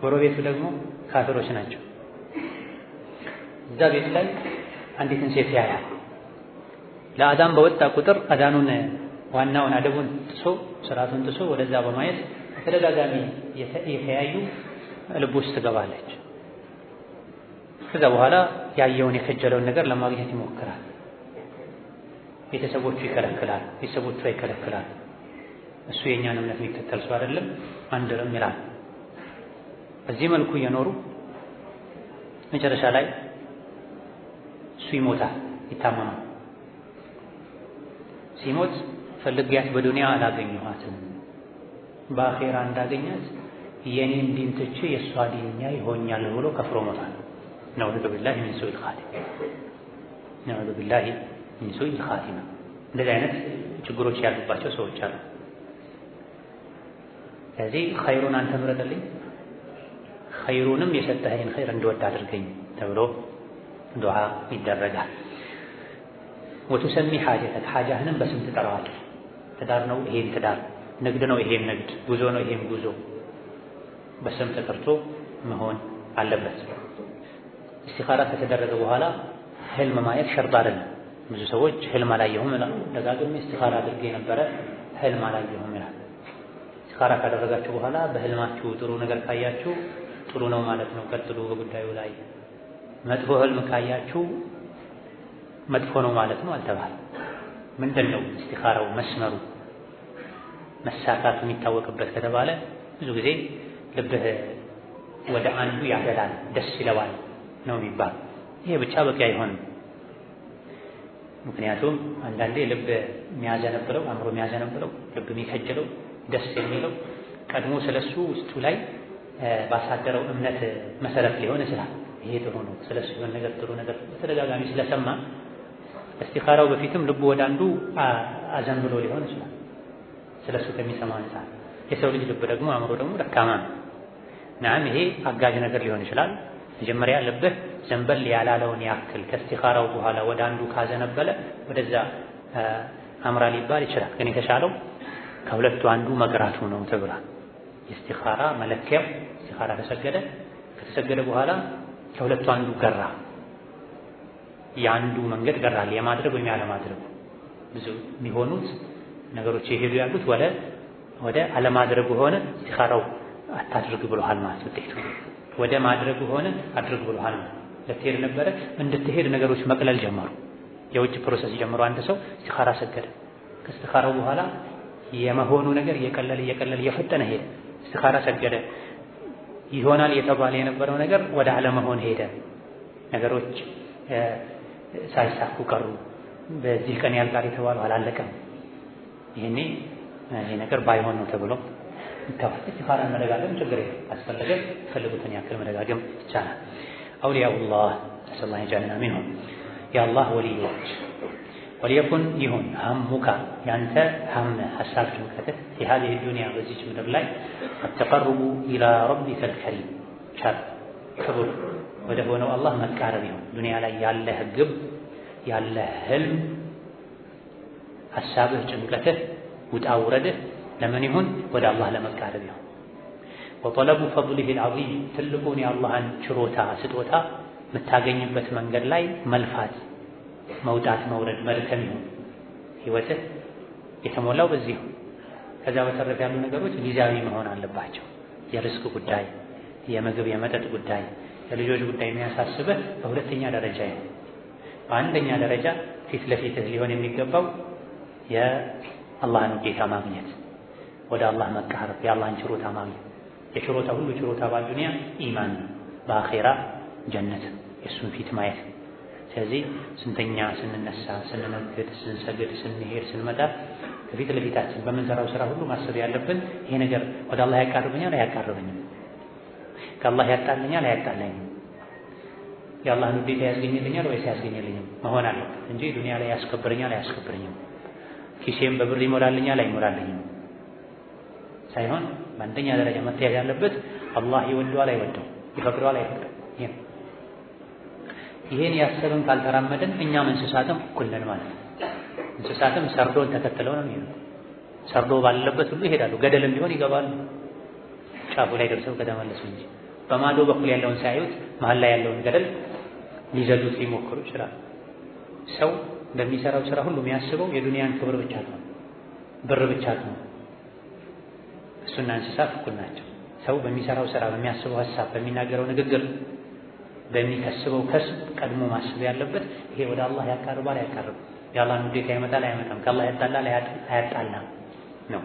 ጎረቤቱ ደግሞ ካፊሮች ናቸው። እዛ ቤት ላይ አንዲትን ሴት ያያል። ለአዳን በወጣ ቁጥር አዳኑን ዋናውን አደቡን ጥሶ ስርዓቱን ጥሶ ወደዛ በማየት ተደጋጋሚ የተያዩ ልብ ውስጥ ትገባለች። ከዛ በኋላ ያየውን የከጀለውን ነገር ለማግኘት ይሞክራል። ቤተሰቦቹ ይከለክላል፣ ቤተሰቦቹ ይከለክላል። እሱ የእኛን እምነት የሚከተል ሰው አይደለም አንድርም ይላል። በዚህ መልኩ እየኖሩ መጨረሻ ላይ እሱ ይሞታል፣ ይታመማል። ሲሞት ፈልጊያት በዱንያ አላገኘኋትም፣ በአኼራ እንዳገኛት የኔን ዲን ትቼ የእሷ ዲንኛ ይሆኛል ብሎ ከፍሮ ሞታል። ነዑዙ ቢላሂ ሚን ሱኢል ኻቲማ፣ ነዑዙ ቢላሂ ሚን ሱኢል ኻቲማ። እንደዚህ አይነት ችግሮች ያሉባቸው ሰዎች አሉ። ስለዚህ ኸይሩን አንተ ምረጥልኝ፣ ኸይሩንም የሰጠኸኝ ኸይር እንድወድ አድርገኝ ተብሎ ዱዓ ይደረጋል። ወቱሰሚ ሓጀተክ፣ ሓጃህንም በስም ትጠራዋለህ። ትዳር ነው ይሄን ትዳር፣ ንግድ ነው ይሄን ንግድ፣ ጉዞ ነው ይሄን ጉዞ፣ በስም ተጠርቶ መሆን አለበት። እስቲኻራ ከተደረገ በኋላ ህልም ማየት ሸርጥ አይደለም። ብዙ ሰዎች ህልም አላየሁም ይላሉ። ደጋግሜ እስቲኻራ አድርጌ ነበረ ህልም አላየሁም ይላል። እስቲኻራ ካደረጋችሁ በኋላ በህልማችሁ ጥሩ ነገር ካያችሁ ጥሩ ነው ማለት ነው፣ ቀጥሉ በጉዳዩ ላይ። መጥፎ ህልም ካያችሁ መጥፎ ነው ማለት ነው አልተባለ። ምንድን ነው እስቲኻራው መስመሩ መሳካቱ የሚታወቅበት ከተባለ ብዙ ጊዜ ልብህ ወደ አንዱ ያደላል፣ ደስ ይለዋል ነው የሚባል። ይሄ ብቻ በቂ አይሆንም። ምክንያቱም አንዳንዴ ልብ የሚያዘነብለው አእምሮ የሚያዘነብለው ልብ የሚከጅለው ደስ የሚለው ቀድሞ ስለሱ ውስጡ ላይ ባሳደረው እምነት መሰረት ሊሆን ይችላል። ይሄ ጥሩ ነው ስለሱ የሆነ ነገር ጥሩ ነገር በተደጋጋሚ ስለሰማ እስቲኻራው በፊትም ልቡ ወደ አንዱ አዘንብሎ ሊሆን ይችላል ስለሱ ከሚሰማ አንፃር። የሰው ልጅ ልብ ደግሞ አእምሮ ደግሞ ደካማ ነው። ናም ይሄ አጋዥ ነገር ሊሆን ይችላል። መጀመሪያ ልብህ ዘንበል ያላለውን ያክል ከእስቲኻራው በኋላ ወደ አንዱ ካዘነበለ ወደዛ አምራ ሊባል ይችላል። ግን የተሻለው ከሁለቱ አንዱ መግራቱ ነው ተብሏል። የእስቲኻራ መለኪያው እስቲኻራ ከተሰገደ በኋላ ከሁለቱ አንዱ ገራ፣ የአንዱ መንገድ ገራል፣ የማድረግ ወይም ያለማድረግ። ብዙ የሚሆኑት ነገሮች የሄዱ ያሉት ወደ አለማድረጉ ሆነ እስቲኻራው አታድርግ ብሎሃል ማለት ውጤቱ ወደ ማድረጉ ሆነ አድርግ ብሎሃል ማለት። ልትሄድ ነበረ እንድትሄድ ነገሮች መቅለል ጀመሩ። የውጭ ፕሮሰስ ጀምሮ አንድ ሰው እስቲኻራ ሰገደ። ከእስቲኻራው በኋላ የመሆኑ ነገር እየቀለለ እየፈጠነ ሄደ። እስቲኻራ ሰገደ፣ ይሆናል የተባለ የነበረው ነገር ወደ አለመሆን ሄደ። ነገሮች ሳይሳኩ ቀሩ። በዚህ ቀን ያልቃል የተባለው አላለቀም። ይሄ ነገር ባይሆን ነው ተብሎ ይታወቃል። እስቲኻራን መደጋገም ችግር የለም። አስፈለገ ፈልጉትን ያክል መደጋገም ይቻላል። አውሊያኡላህ ሰለላሁ ዐለይሂ ወሰለም የአላህ ወልዮች ወሊየኩን ይሁን ሀሙካ ያንተ ሀም ሐሳብ ጭንቀትህ የሀዚህ ዱንያ በዚች ምድር ላይ አተቀርቡ ኢላ ረቢከ አልከሪም ቸር ክቡር ወደ ሆነው አላህ መቃረብ ይሁን። ዱንያ ላይ ያለህ ግብ ያለህ ህልም ሐሳብህ ጭንቀትህ ውጣ ውረድህ ለምን ይሁን? ወደ አላህ ለመቃረብ ይሁን። ወጠለቡ ፈድሊሂ አልዓዚም ትልቁን የአላህን ችሮታ ስጦታ የምታገኝበት መንገድ ላይ መልፋት መውጣት መውረድ መድከም ይሁን። ህይወትህ የተሞላው በዚህ ነው። ከዛ በተረፈ ያሉ ነገሮች ጊዜያዊ መሆን አለባቸው። የርዝቅ ጉዳይ፣ የምግብ የመጠጥ ጉዳይ፣ የልጆች ጉዳይ የሚያሳስብህ በሁለተኛ ደረጃ ነው። በአንደኛ ደረጃ ፊት ለፊትህ ሊሆን የሚገባው የአላህን ውዴታ ማግኘት፣ ወደ አላህ መቃረብ፣ የአላህን ችሮታ ማግኘት። የችሮታ ሁሉ ችሮታ በዱንያ ኢማን ነው፣ በአኼራ ጀነት የእሱን ፊት ማየት። ስለዚህ ስንተኛ፣ ስንነሳ፣ ስንነግድ፣ ስንሰግድ፣ ስንሄድ፣ ስንመጣ ከፊት ለፊታችን በምንሰራው ስራ ሁሉ ማሰብ ያለብን ይሄ ነገር ወደ አላህ ያቃርበኛል አያቃርበኝም? ከአላህ ያጣለኛል አያጣለኝም? የአላህን ውዴታ ያስገኝልኛል ወይስ አያስገኝልኝም መሆን አለበት እንጂ ዱንያ ላይ ያስከብረኛል አያስከብረኝም፣ ኪሴም በብር ይሞላልኛል አይሞላልኝም ሳይሆን በአንደኛ ደረጃ መታየት ያለበት አላህ ይወደዋል አይወደው፣ ይፈቅደዋል አይፈቅደው። ይሄን ያሰብን ካልተራመድን እኛም እንስሳትም እኩል ነን ማለት ነው። እንስሳትም ሰርዶን ተከትለው ነው የሚሄዱት። ሰርዶ ባለበት ሁሉ ይሄዳሉ፣ ገደልም ቢሆን ይገባሉ፣ ጫፉ ላይ ደርሰው ከተመለሱ እንጂ በማዶ በኩል ያለውን ሳያዩት መሀል ላይ ያለውን ገደል ሊዘሉት ሊሞክሩ ይችላሉ። ሰው በሚሰራው ስራ ሁሉ የሚያስበው የዱንያን ክብር ብቻ ነው፣ ብር ብቻ ነው። እሱና እንስሳት እኩል ናቸው። ሰው በሚሰራው ስራ፣ በሚያስበው ሀሳብ፣ በሚናገረው ንግግር፣ በሚከስበው ከስብ ቀድሞ ማሰብ ያለበት ይሄ ወደ አላህ ያቃርባል አያቃርብም፣ የአላህን ውዴታ ያመጣል አያመጣም፣ ከአላህ ያጣላል አያጣላም ነው።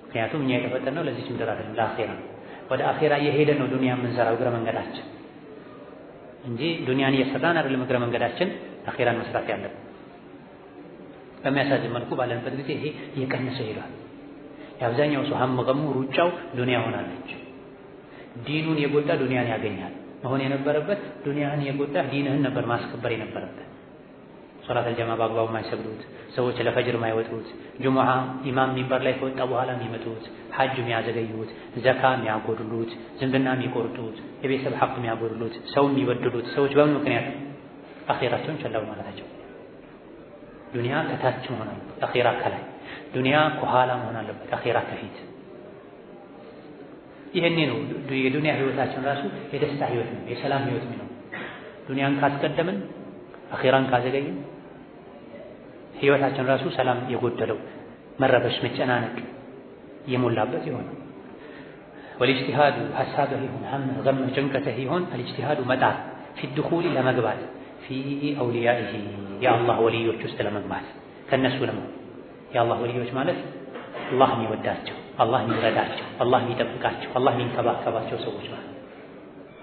ምክንያቱም እኛ የተፈጠርነው ለዚች ምድር አይደለም ለአኼራ። ወደ አኼራ እየሄደ ነው ዱንያ የምንሰራው እግረ መንገዳችን እንጂ ዱንያን እየሰራን አይደለም እግረ መንገዳችን አኼራን መስራት ያለብን። በሚያሳዝን መልኩ ባለንበት ጊዜ ይሄ እየቀነሰ ሄዷል። የአብዛኛው ሰው ሀም ገሙ ሩጫው ዱንያ ሆናለች። ዲኑን የጎዳ ዱንያን ያገኛል። መሆን የነበረበት ዱንያን የጎዳ ዲንህን ነበር ማስከበር የነበረበት። ሶላተል ጀማ በአግባቡ ማይሰግዱት ሰዎች፣ ለፈጅር ማይወጡት፣ ጁሙዓ ኢማም ሚንበር ላይ ከወጣ በኋላ የሚመጡት፣ ሐጅ የሚያዘገዩት፣ ዘካ የሚያጎድሉት፣ ዝምድና የሚቆርጡት፣ የቤተሰብ ሐቅ የሚያጎድሉት፣ ሰው የሚበድሉት ሰዎች በምን ምክንያት? አኼራቸውን ቸላው ማለታቸው። ዱንያ ከታች መሆን አለበት፣ አኼራ ከላይ። ዱንያ ከኋላ መሆን አለበት፣ አኼራ ከፊት። ይሄኔ ነው የዱንያ ህይወታችን ራሱ የደስታ ህይወት ነው፣ የሰላም ህይወት ነው። ዱንያን ካስቀደምን አኼራን ካዘገይን ህይወታችን ራሱ ሰላም የጎደለው መረበሽ፣ መጨናነቅ የሞላበት ይሆናል። ወልኢጅቲሃዱ ሐሳብህ ይሁን ሐምህ ገምህ ጭንቀትህ ይሁን አልኢጅቲሃዱ መጣር ፊ ድኹሊ ለመግባት ፊ አውሊያኢሂ የአላህ ወልዮች ውስጥ ለመግባት ከነሱ ለመሆን። የአላህ ወልዮች ማለት አላህ የሚወዳቸው፣ አላህ የሚረዳቸው፣ አላህ የሚጠብቃቸው፣ አላህ የሚንከባከባቸው ሰዎች ማለት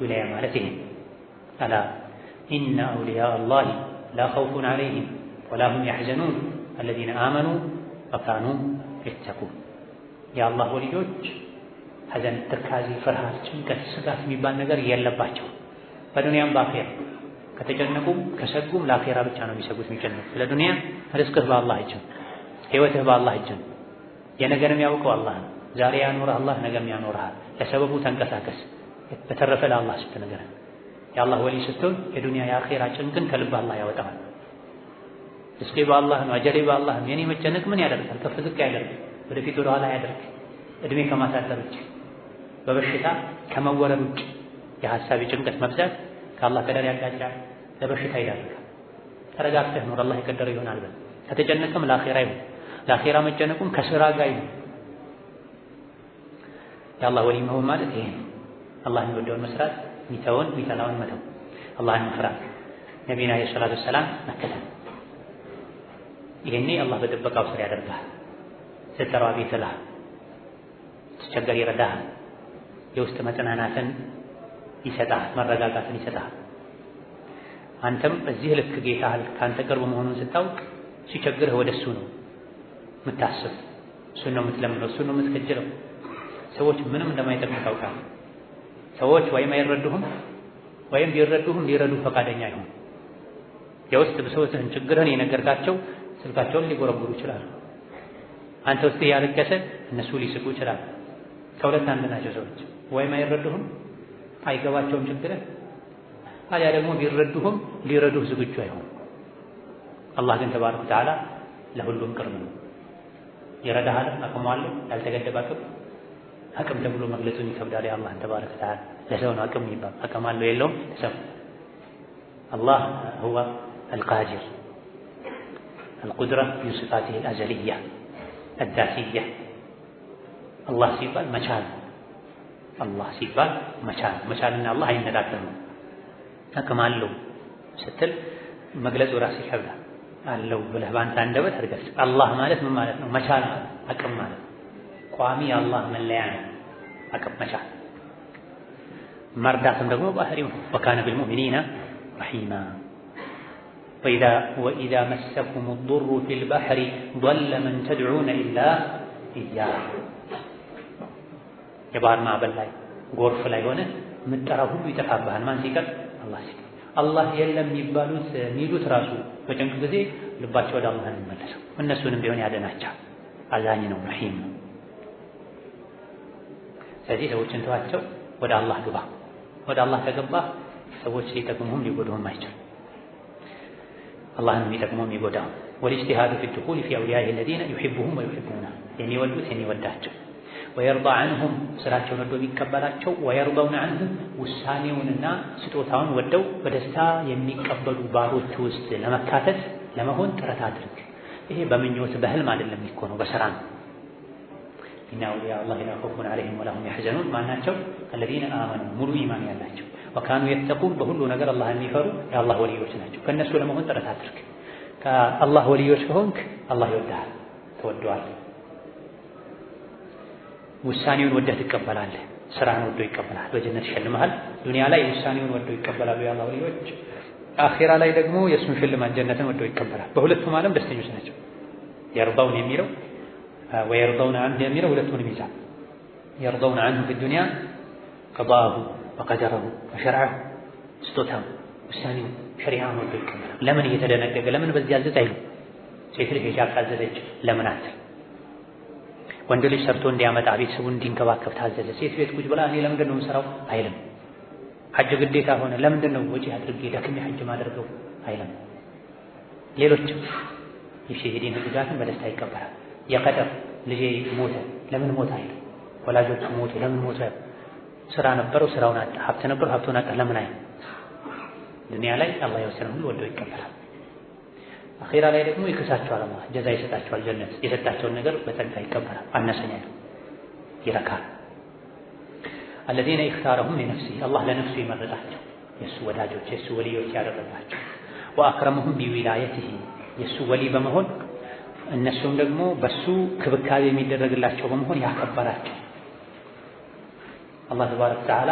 ዊላያ ማለት ይሄ አላ ኢነ አውሊያ አላህ ላ ኸውፉን ዐለይሂም ወላ ሁም የሕዘኑን አለዚነ አመኑ ወካኑ የተቁን። የአላህ ወልዮች ሐዘን፣ ትካዜ፣ ፍርሃት፣ ጭንቀት፣ ስጋት የሚባል ነገር የለባቸው። በዱንያም በአኼራ ከተጨነቁም ከሰጉም ለአኼራ ብቻ ነው የሚሰጉት የሚጨነቁት። ስለ ዱንያ ርዝቅህ በአላህ እጅ ነው፣ ህይወትህ በአላህ እጅ ነው። የነገንም ያውቀው አላህ ነው። ዛሬ ያኖረህ አላህ ነገም ያኖርሃል። ለሰበቡ ተንቀሳቀስ። በተረፈ ለአላህ ስትነገር የአላህ ወሊ ስትሆን የዱንያ የአኼራ ጭንቅን ከልብህ አላህ ያወጣዋል። ርስቄ በአላህ ነው፣ አጀሌ በአላህ ነው። የኔ መጨነቅ ምን ያደርጋል? ከፍ ዝቅ ያደርግ፣ ወደፊት ወደ ኋላ ያደርግ፣ እድሜ ከማሳጠር ውጭ፣ በበሽታ ከመወረድ ውጭ። የሐሳብ የጭንቀት መብዛት ከአላህ ቀደር ያጋጫል፣ ለበሽታ ይዳርጋል። ተረጋግተህ ኑር፣ አላህ የቀደረው ይሆናል በል። ከተጨነቅም ለአኼራ ይሁን፣ ለአኼራ መጨነቁም ከስራ ጋር ይሁን። የአላህ ወሊ መሆን ማለት ይሄ ነው። አላህ የሚወደውን መስራት፣ የሚተውን የሚጠላውን መተው፣ አላህን መፍራት፣ ነቢዩን ዓለይሂ ሰላቱ ወሰላም መከተል። ይሄኔ አላህ በጥበቃው ስር ያደርጋል። ስትራብ ቤትልሃል፣ ስትቸገር ይረዳሃል፣ የውስጥ መጽናናትን ይሰጣል፣ መረጋጋትን ይሰጣል። አንተም በዚህ ልክ ጌታህ ከአንተ ቅርብ መሆኑን ስታውቅ ሲቸግርህ ወደ እሱ ነው የምታስብ፣ እሱን ነው የምትለምነው፣ እሱን ነው የምትከጅለው። ሰዎች ምንም እንደማይጠቅሙ ታውቃለህ። ሰዎች ወይም አይረዱህም ወይም ቢረዱህም ሊረዱህ ፈቃደኛ አይሆን። የውስጥ ብሶትህን ችግርህን የነገርካቸው ስልካቸውን ሊጎረጉሩ ይችላሉ። አንተ ውስጥ ያለቀሰ እነሱ ሊስቁ ይችላሉ። ከሁለት አንድ ናቸው ሰዎች። ወይም አይረዱህም አይገባቸውም ችግርህ፣ አሊያ ደግሞ ቢረዱህም ሊረዱህ ዝግጁ አይሆን። አላህ ግን ተባረከ ወተዓላ ለሁሉም ቅርብ ነው። ይረዳሃል፣ አቅሙ አለው፣ ያልተገደበ አቅም ተብሎ መግለጹን ይከብዳል። የአላህን ተባረከ ወተዓላ ለሰው ነው አቅም የሚባል። አቅም አለው የለውም ለሰው። አላህ ሁወ አልቃዲር القدرة من صفاته الأزلية الذاتية الله ሲባል መቻል الله ሲባል መቻልና الله አይነጣጠሉም አቅም አለው ስትል መግለጹ ራሱ ይከብዳል አለው ብለህ ባንተ አንደበት አድርገህ አላህ ማለት ምን ማለት ነው መቻል አቅም ማለት ቋሚ የአላህ መለያ ነው አቅም መቻል መርዳትም ደግሞ ባህሪው وكان بالمؤمنين رحيما وإذا مسكم الضر في البحر ضل من تدعون إلا إياه የባህር ማዕበል ላይ ጎርፍ ላይ ሆነ ምጠራው ሁሉ ይጠፋብሃል ማን ሲቀር አላህ የለም የሚሉት ራሱ በጭንቅ ጊዜ ልባቸው ወደ አላህ ነው የሚመለሰው እነሱንም ቢሆን ያደናቸዋል አዛኝ ነው ረሂም ነው ስለዚህ ሰዎችን ተዋቸው ወደ አላህ ግባ ወደ አላህ ከገባ ሰዎች ሊጠቅሙህም ሊጎዱህም አይችሉም አላህንም ሊጠቅሙህም ይጎዳው والاجتهاد في الدخول في أوليائه الذين يحبهم ويحبونه የሚወዱት የሚወዳቸው ويرضى عنهم ስራቸውን ወደው የሚቀበላቸው ويرضون عنه ውሳኔውንና ስጦታውን ወደው በደስታ የሚቀበሉ ባሮች ውስጥ ለመካተት ለመሆን ጥረት አድርግ ይሄ በምኞት በህልም አይደለም የሚሆነው በስራ ነው إن أولياء الله لا خوف عليهم ولا هم يحزنون ማናቸው الذين آمنوا ሙሉ ኢማን ያላቸው وكانوا يتقون በሁሉ ነገር አላህን የሚፈሩ የአላህ ወልዮች ናቸው ከነሱ ለመሆን ጥረት አድርግ ከአላህ ወልዮች ከሆንክ አላህ ይወድሃል ተወደዋል ውሳኔውን ወደህ ትቀበላለህ ስራን ወዶ ይቀበላል በጀነት ይሸልምሃል ዱንያ ላይ ውሳኔውን ወዶ ይቀበላሉ የአላህ ወልዮች አኺራ ላይ ደግሞ የሱን ሽልማት ጀነትን ወዶ ይቀበላል በሁለቱም ዓለም ደስተኞች ናቸው يرضون የሚለው ويرضون عنه የሚለው ሁለቱንም ይዛል يرضون عنه في الدنيا قضاءه وقدره وشرعه ስጦታው ውሳኔው ሸሪዓውን ወዶ ይቀበላል ለምን እየተደነገገ ለምን በዚህ አዘዝ አይሉ ሴት ልጅ ሂጃብ ካዘዘች ለምን አትል ወንድ ልጅ ሰርቶ እንዲያመጣ ቤተሰቡን እንዲንከባከብ ታዘዘ ሴት ቤት ቁጭ ብላ እኔ ለምንድን ነው የምሰራው አይልም ሐጅ ግዴታ ሆነ ለምንድን ነው ወጪ አድርጌ ደክሜ ሐጅ ማድረገው አይልም ሌሎችም የሸሂዲን ህግጋትን በደስታ ይቀበላል የቀደር ልጄ ሞተ ለምን ሞተ አይልም ወላጆቹ ሞቱ ለምን ሞተ ስራ ነበረው ስራውን አጣ ሀብት ነበረው ሀብቱን አጣ ለምን አይልም ዱንያ ላይ አላህ የወሰነውን ሁሉ ወዶ ይቀበላል አኺራ ላይ ደግሞ ይከሳቸዋል አላህ ጀዛ ይሰጣቸዋል ጀነት የሰጣቸውን ነገር በጸጋ ይቀበላል አነሰኛ ይረካል الذين اختارهم لنفسه الله لنفسه يمرጣቸው የሱ ወዳጆች የሱ ወልዮች ያደረጋቸው واكرمهم بولايته የሱ ወሊ በመሆን እነሱም ደግሞ በሱ ክብካቤ የሚደረግላቸው በመሆን ያከበራቸው አላህ ተባረከ ወተዓላ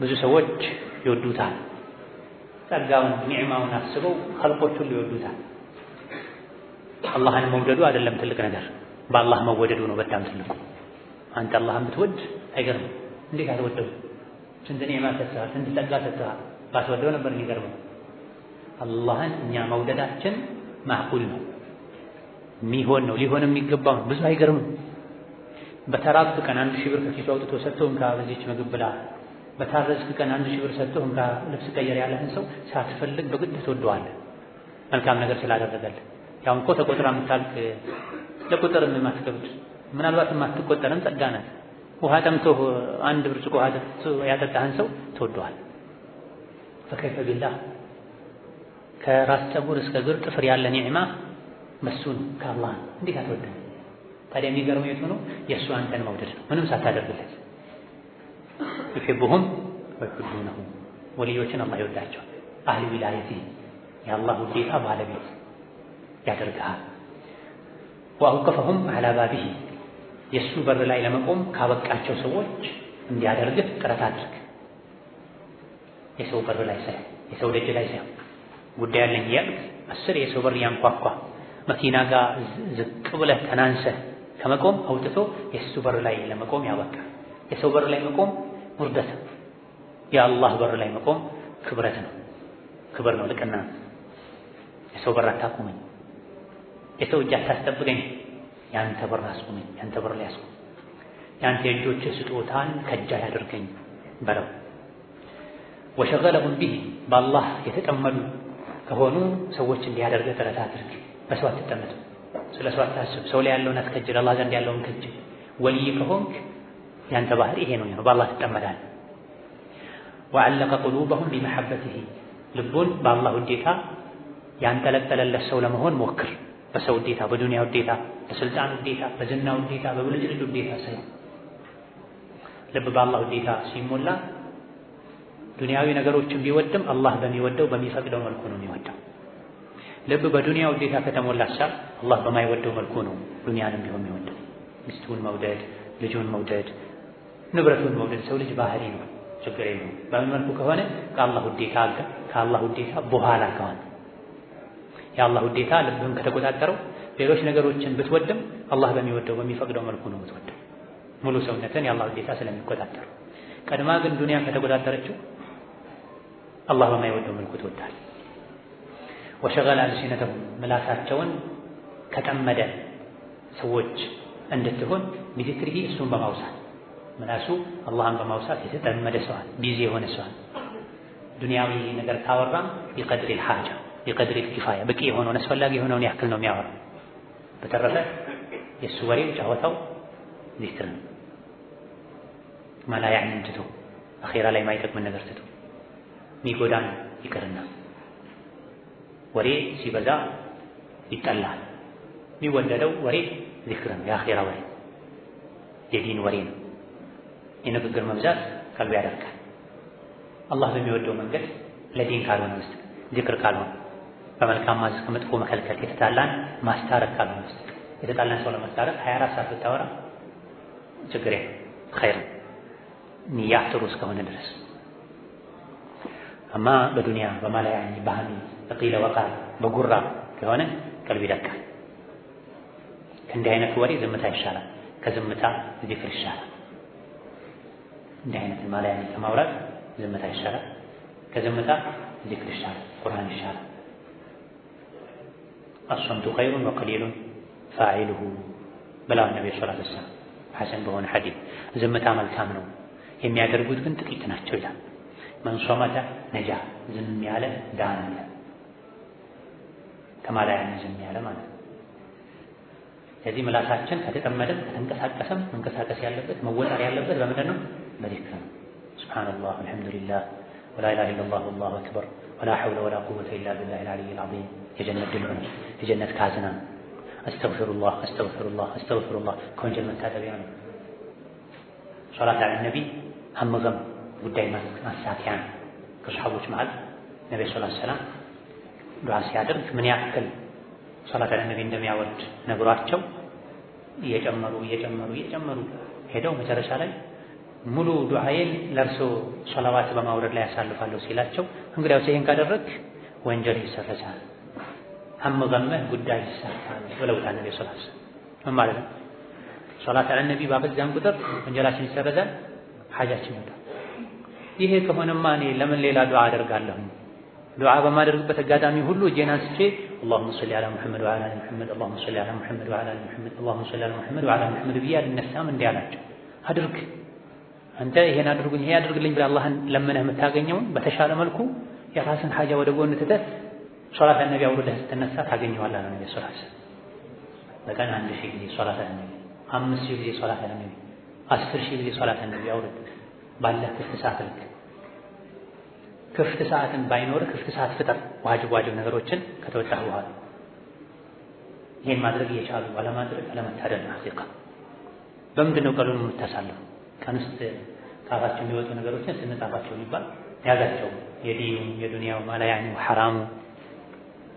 ብዙ ሰዎች ይወዱታል ጸጋውን ኒዕማውን አስበው ኸልቆች ሁሉ ይወዱታል አላህን መውደዱ አይደለም ትልቅ ነገር በአላህ መወደዱ ነው በጣም ትልቁ አንተ አላህን ብትወድ አይገርም እንዴት አትወደው ስንት ኒዕማ ሰጥተሃል ስንት ጸጋ ሰጥተሃል ባትወደው ነበር የሚገርመው አላህን እኛ መውደዳችን ማዕቁል ነው የሚሆን ነው ሊሆን የሚገባው ብዙ አይገርምም በተራብክ ቀን 1000 ብር ከኪሱ አውጥቶ ሰጥቶ እንካ በዚህች ምግብ ብላ በታረዝክ ቀን 1000 ብር ሰጥቶ እንካ ልብስ ቀየር ያለህን ሰው ሳትፈልግ በግድ ትወደዋለህ መልካም ነገር ስላደረገልህ ያው እንኳን ተቆጥራ የምታልቅ ለቁጥር የማትከብድ ምናልባት የማትቆጠርም ጸጋ ናት ውሃ ጠምቶህ አንድ ብርጭቆ ውሃ ያጠጣህን ሰው ትወደዋለህ ፈከይፈ ቢላህ ከራስ ፀጉር እስከ እግር ጥፍር ያለ ኒዕማ መስሱን ከአላህ እንዴት አትወደም ታዲያ የሚገርመው የቱ ነው የእሱ አንተን መውደድ ነው ምንም ሳታደርግለት يحبهم ويحبونه ወልዮችን አላህ ይወዳቸዋል አህሊ ዊላየቲ የአላህ ውዴታ ባለቤት ያደርግሃል وأوقفهم على بابه የሱ በር ላይ ለመቆም ካበቃቸው ሰዎች እንዲያደርግህ ጥረት አድርግ የሰው በር ላይ ሳይሆን የሰው ደጅ ላይ ሳይሆን ጉዳይ ያለኝ ያልክ 10 የሰው በር ያንኳኳ መኪና ጋር ዝቅ ብለህ ተናንሰህ ከመቆም አውጥቶ የሱ በር ላይ ለመቆም ያበቃ የሰው በር ላይ መቆም ውርደት የአላህ በር ላይ መቆም ክብረት ነው ክብር ነው ልቅና የሰው በር አታቁመኝ የሰው እጅ አታስጠብቀኝ ያንተ በር አስቁመኝ ያንተ በር ላይ አስቁም ያንተ እጆች ስጦታን ከጃ ያድርገኝ በለው وشغلهم به بالله የተጠመዱ ከሆኑ ሰዎች እንዲያደርገ ጥረት አድርግ በሰው አትጠመድ ስለ ሰው አታስብ ሰው ላይ ያለውን አትከጅል አላህ ዘንድ ያለውን ከጅል ወልይ ከሆንክ ያንተ ባህሪ ይሄ ነው በአላህ ትጠመዳለህ وعلق قلوبهم بمحبته ልቡን በአላህ ውዴታ ያንጠለጠለለት ሰው ለመሆን ሞክር። በሰው ውዴታ፣ በዱንያ ውዴታ፣ በስልጣን ውዴታ፣ በዝና ውዴታ፣ በብልጭልጭ ውዴታ ሳይሆን ልብ በአላህ ውዴታ ሲሞላ ዱንያዊ ነገሮችን ቢወድም አላህ በሚወደው በሚፈቅደው መልኩ ነው የሚወደው። ልብ በዱንያ ውዴታ ከተሞላሳ አላህ በማይወደው መልኩ ነው ዱንያንም ቢሆን የሚወደው። ሚስቱን መውደድ፣ ልጁን መውደድ፣ ንብረቱን መውደድ ሰው ልጅ ባህሪ ነው፣ ችግር የለውም። በምን መልኩ ከሆነ ከአላህ ውዴታ በኋላ ከሆነ የአላህ ውዴታ ልብህን ከተቆጣጠረው ሌሎች ነገሮችን ብትወድም አላህ በሚወደው በሚፈቅደው መልኩ ነው የምትወደው። ሙሉ ሰውነትን የአላህ ውዴታ ስለሚቆጣጠሩ። ቀድማ ግን ዱንያን ከተቆጣጠረችው አላህ በማይወደው መልኩ ትወዳል። ወሸገለ አልሲነተሁም ምላሳቸውን ከጠመደ ሰዎች እንድትሆን ቢዚክሪሂ እሱን በማውሳት ምላሱ አላህን በማውሳት የተጠመደ ሰዋል ቢዚ የሆነ ሰዋል ዱንያዊ ነገር ካወራም ቢቀድሪ الحاجة ቢቀድሪ الكفاية በቂ የሆነውን አስፈላጊ የሆነውን ያክል ነው የሚያወራው። በተረፈ የሱ ወሬው ጫወታው ዚክር ነው። ማላ ያዕኒን ትቶ አኺራ ላይ ማይጠቅምን ነገር ትቶ ሚጎዳን ይቅርና ወሬ ሲበዛ ይጠላል። የሚወደደው ወሬ ዚክር ነው፣ የአኺራ ወሬ የዲን ወሬ ነው። የንግግር መብዛት ቀልብ ያደርጋል። አላህ በሚወደው መንገድ ለዲን ካልሆነ በስተቀር ዚክር ካልሆነ በመልካም ማዘዝ ከመጥፎ መከልከል የተጣላን ማስታረቅ ካልሆነ በስተቀር የተጣላን ሰው ለማስታረቅ 24 ሰዓት ብታወራ ችግር የለም ኸይር ንያ ጥሩ እስከሆነ ድረስ። አማ በዱንያ በማላያኒ ባህሚ በቂለ ወቃል በጉራ ከሆነ ቀልብ ይደቃል። ከእንዲህ አይነት ወሬ ዝምታ ይሻላል፣ ከዝምታ ዚክር ይሻላል። እንዲህ አይነት ማላያኒ ከማውራት ዝምታ ይሻላል፣ ከዝምታ ዚክር ይሻላል፣ ቁርአን ይሻላል። አስሰምቱ ኸይሩን ወቀሊሉን ፋዒሉሁ ብለዋል ነብዩ ሰለላሁ ዐለይሂ ወሰለም ሐሰን በሆነ ሐዲስ። ዝምታ መልካም ነው የሚያደርጉት ግን ጥቂት ናቸው ይላል። መን ሶመተ ነጃ ዝም ያለ ዳነ። ከማላያኒ ዝም ያለ ማለት ነው። ስለዚህ ምላሳችን ከተጠመደም ከተንቀሳቀሰም መንቀሳቀስ ያለበት መወጠር ያለበት በምንድን ነው? በዚክር ነው። ሱብሃነላህ ወልሐምዱሊላህ ወላ ኢላሃ ኢለላህ ወላሁ አክበር ወላ ሐውለ ወላ ቁወተ ኢላ ቢላሂል አሊይል ዐዚም። የጀነት ድልብ ነው፣ የጀነት ካዝና። አስተግፊሩላህ አስተግፊሩላህ አስተግፊሩላህ ከወንጀል መታጠቢያ ነው። ሶላት ዐለ ነቢ ሀመገም ጉዳይ ማሳኪያ ነው። ከሰሓቦች መሃል ነቢ ሰለላሁ ዐለይሂ ወሰለም ዱዓ ሲያደርግ ምን ያክል ሶላት ዐለ ነቢ እንደሚያወርድ ነግሯቸው እየጨመሩ ሄደው መጨረሻ ላይ ሙሉ ዱዓዬን ለእርሶ ሶላዋት በማውረድ ላይ ያሳልፋለሁ ሲላቸው እንግዲያውስ ይሄን ካደረግ ወንጀል ይሰረዛል፣ ሀመገምህ ጉዳይ ይሳካል ብለውታል ነቢ ሰለላሁ ዐለይሂ ወሰለም። ምን ማለት ነው? ሶላት ዐለ ነቢ ባበዛን ቁጥር ወንጀላችን ይሰረዛል፣ ሐጃችን ይወጣል። ይሄ ከሆነማ እኔ ለምን ሌላ ዱዓ አደርጋለሁ? ዱዓ በማደርግበት አጋጣሚ ሁሉ እጄን አንስቼ اللهم صل على محمد وعلى ال محمد اللهم صل على محمد وعلى ال محمد اللهم صل على محمد وعلى ال محمد ብዬ አልነሳም እንዲህ አላቸው። አድርግ አንተ ይሄን አድርጉኝ ይሄ አድርግልኝ ብለህ አላህን ለምነህ የምታገኘውን በተሻለ መልኩ የራስን ሐጃ ወደ ጎን ትተህ ሶላት ነቢ አውርደህ ስትነሳ ታገኘዋለህ ነው ነብዩ ሰለላሁ ዐለይሂ ወሰለም። በቀን 1000 ጊዜ ሶላት ነቢ፣ 5000 ጊዜ ሶላት ነቢ፣ 10000 ጊዜ ሶላት ነቢ አውርድ ባለህ ክፍት ሰዓት ልክ። ክፍት ሰዓትን ባይኖር ክፍት ሰዓት ፍጠር፣ ዋጅብ ነገሮችን ከተወጣህ በኋላ። ይሄን ማድረግ እየቻሉ አለማድረግ አለመታደል ነው። ሐቂቃ በምንድን ነው ቀኑን የምታሳልፈው? ቀን ውስጥ ከአፋቸው የሚወጡ ነገሮችን ስንጻፋቸው ይባል ያዛቸው የዲኑ የዱንያው ማላያኒው ሐራሙ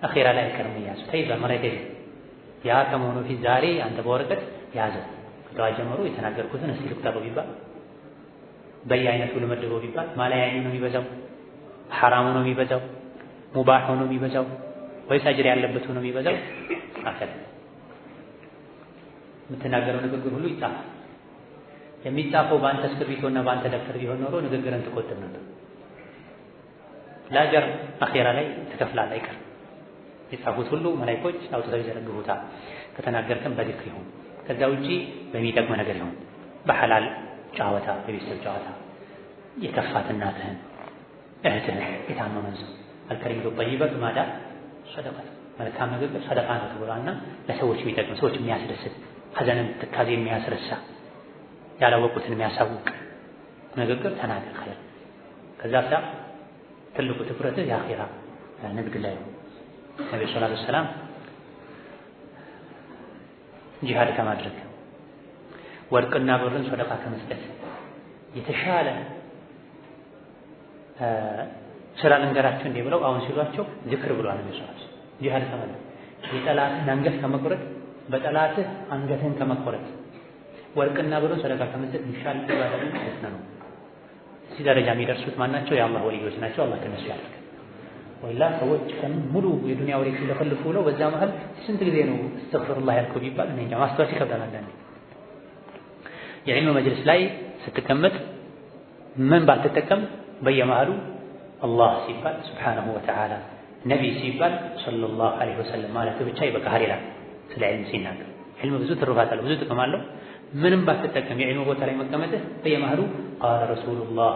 አኺራ ላይ ከርም ያዙ ተይዟል። ማለት ያ ከመሆኑ ፊት ዛሬ አንተ በወረቀት ያዘው ከጠዋት ጀምሮ የተናገርኩትን እስቲ ልቁጠረው ቢባል በየአይነቱ ልመድበው ቢባል ማላያኒ ነው የሚበዛው? ሐራሙ ነው የሚበዛው? ሙባህ ነው የሚበዛው? ወይስ አጅር ያለበት ነው የሚበዛው? አከለ የምትናገረው ንግግር ሁሉ ይጻፋል። የሚጻፈው በአንተ እስክሪብቶና በአንተ ደብተር ቢሆን ኖሮ ንግግርን ትቆጥብ ነበር። ለአጀር አኺራ ላይ ትከፍላለህ አይቀር። የጻፉት ሁሉ መላእክቶች አውጥተው ይዘረግፉታል። ከተናገርከም በዚክር ይሁን፣ ከዛ ውጪ በሚጠቅም ነገር ይሁን። በሐላል ጨዋታ፣ በቤተሰብ ጨዋታ የከፋት እናትህን እህትህን የታመመን ሰው አልከሪሙ ጠይበቱ ማዳ ሰደቃት መልካም ንግግር ሰደቃ ነው ተብሏልና ለሰዎች የሚጠቅም ሰዎች የሚያስደስት ሐዘንን ትካዜ የሚያስረሳ ያላወቁትን የሚያሳውቅ ንግግር ተናገር ኸይር። ከዛ ትልቁ ትኩረትህ የአኺራ ንግድ ላይ ነው። ነብዩ ሰለላሁ ዐለይሂ ወሰለም ጂሃድ ከማድረግ ወርቅና ብርን ሰደቃ ከመስጠት የተሻለ ስራ ልንገራችሁ እንዴ ብለው አሁን ሲሏቸው ዝክር ብሏል ነብዩ ሰለላሁ ዐለይሂ ወሰለም። ጂሃድ ከማድረግ የጠላትህን አንገት ከመቆረጥ በጠላትህ አንገትህን ከመቆረጥ ወርቅና ብርን ሰደቃ ከመስጠት ይሻል ይባላል ማለት ነው። እዚህ ደረጃ የሚደርሱት ማናቸው? የአላህ ወልዮች ናቸው። አላህ ከነሱ ያድርገን። ወላ ሰዎች ሙሉ የዱንያ ወሬ ሲለፈልፉ ብለው በዛ መሀል ስንት ጊዜ ነው እስተግፍሩላህ ያልከው ቢባል እኔ እንጃ ማስተዋል ይከብዳል። አንዳንዴ የዕልም መጅልስ ላይ ስትቀመጥ ምን ባትጠቀም በየመሃሉ አላህ ሲባል ሱብሓነሁ ወተዓላ፣ ነቢ ሲባል ሰለላሁ ዐለይሂ ወሰለም ማለት ብቻ ይበቃሃል ይላል። ስለ ዕልም ሲናገር ዕልም ብዙ ትሩፋት አለው፣ ብዙ ጥቅም አለው። ምንም ባትጠቀም የዕልም ቦታ ላይ መቀመጥህ በየመሃሉ ቃለ ረሱሉላህ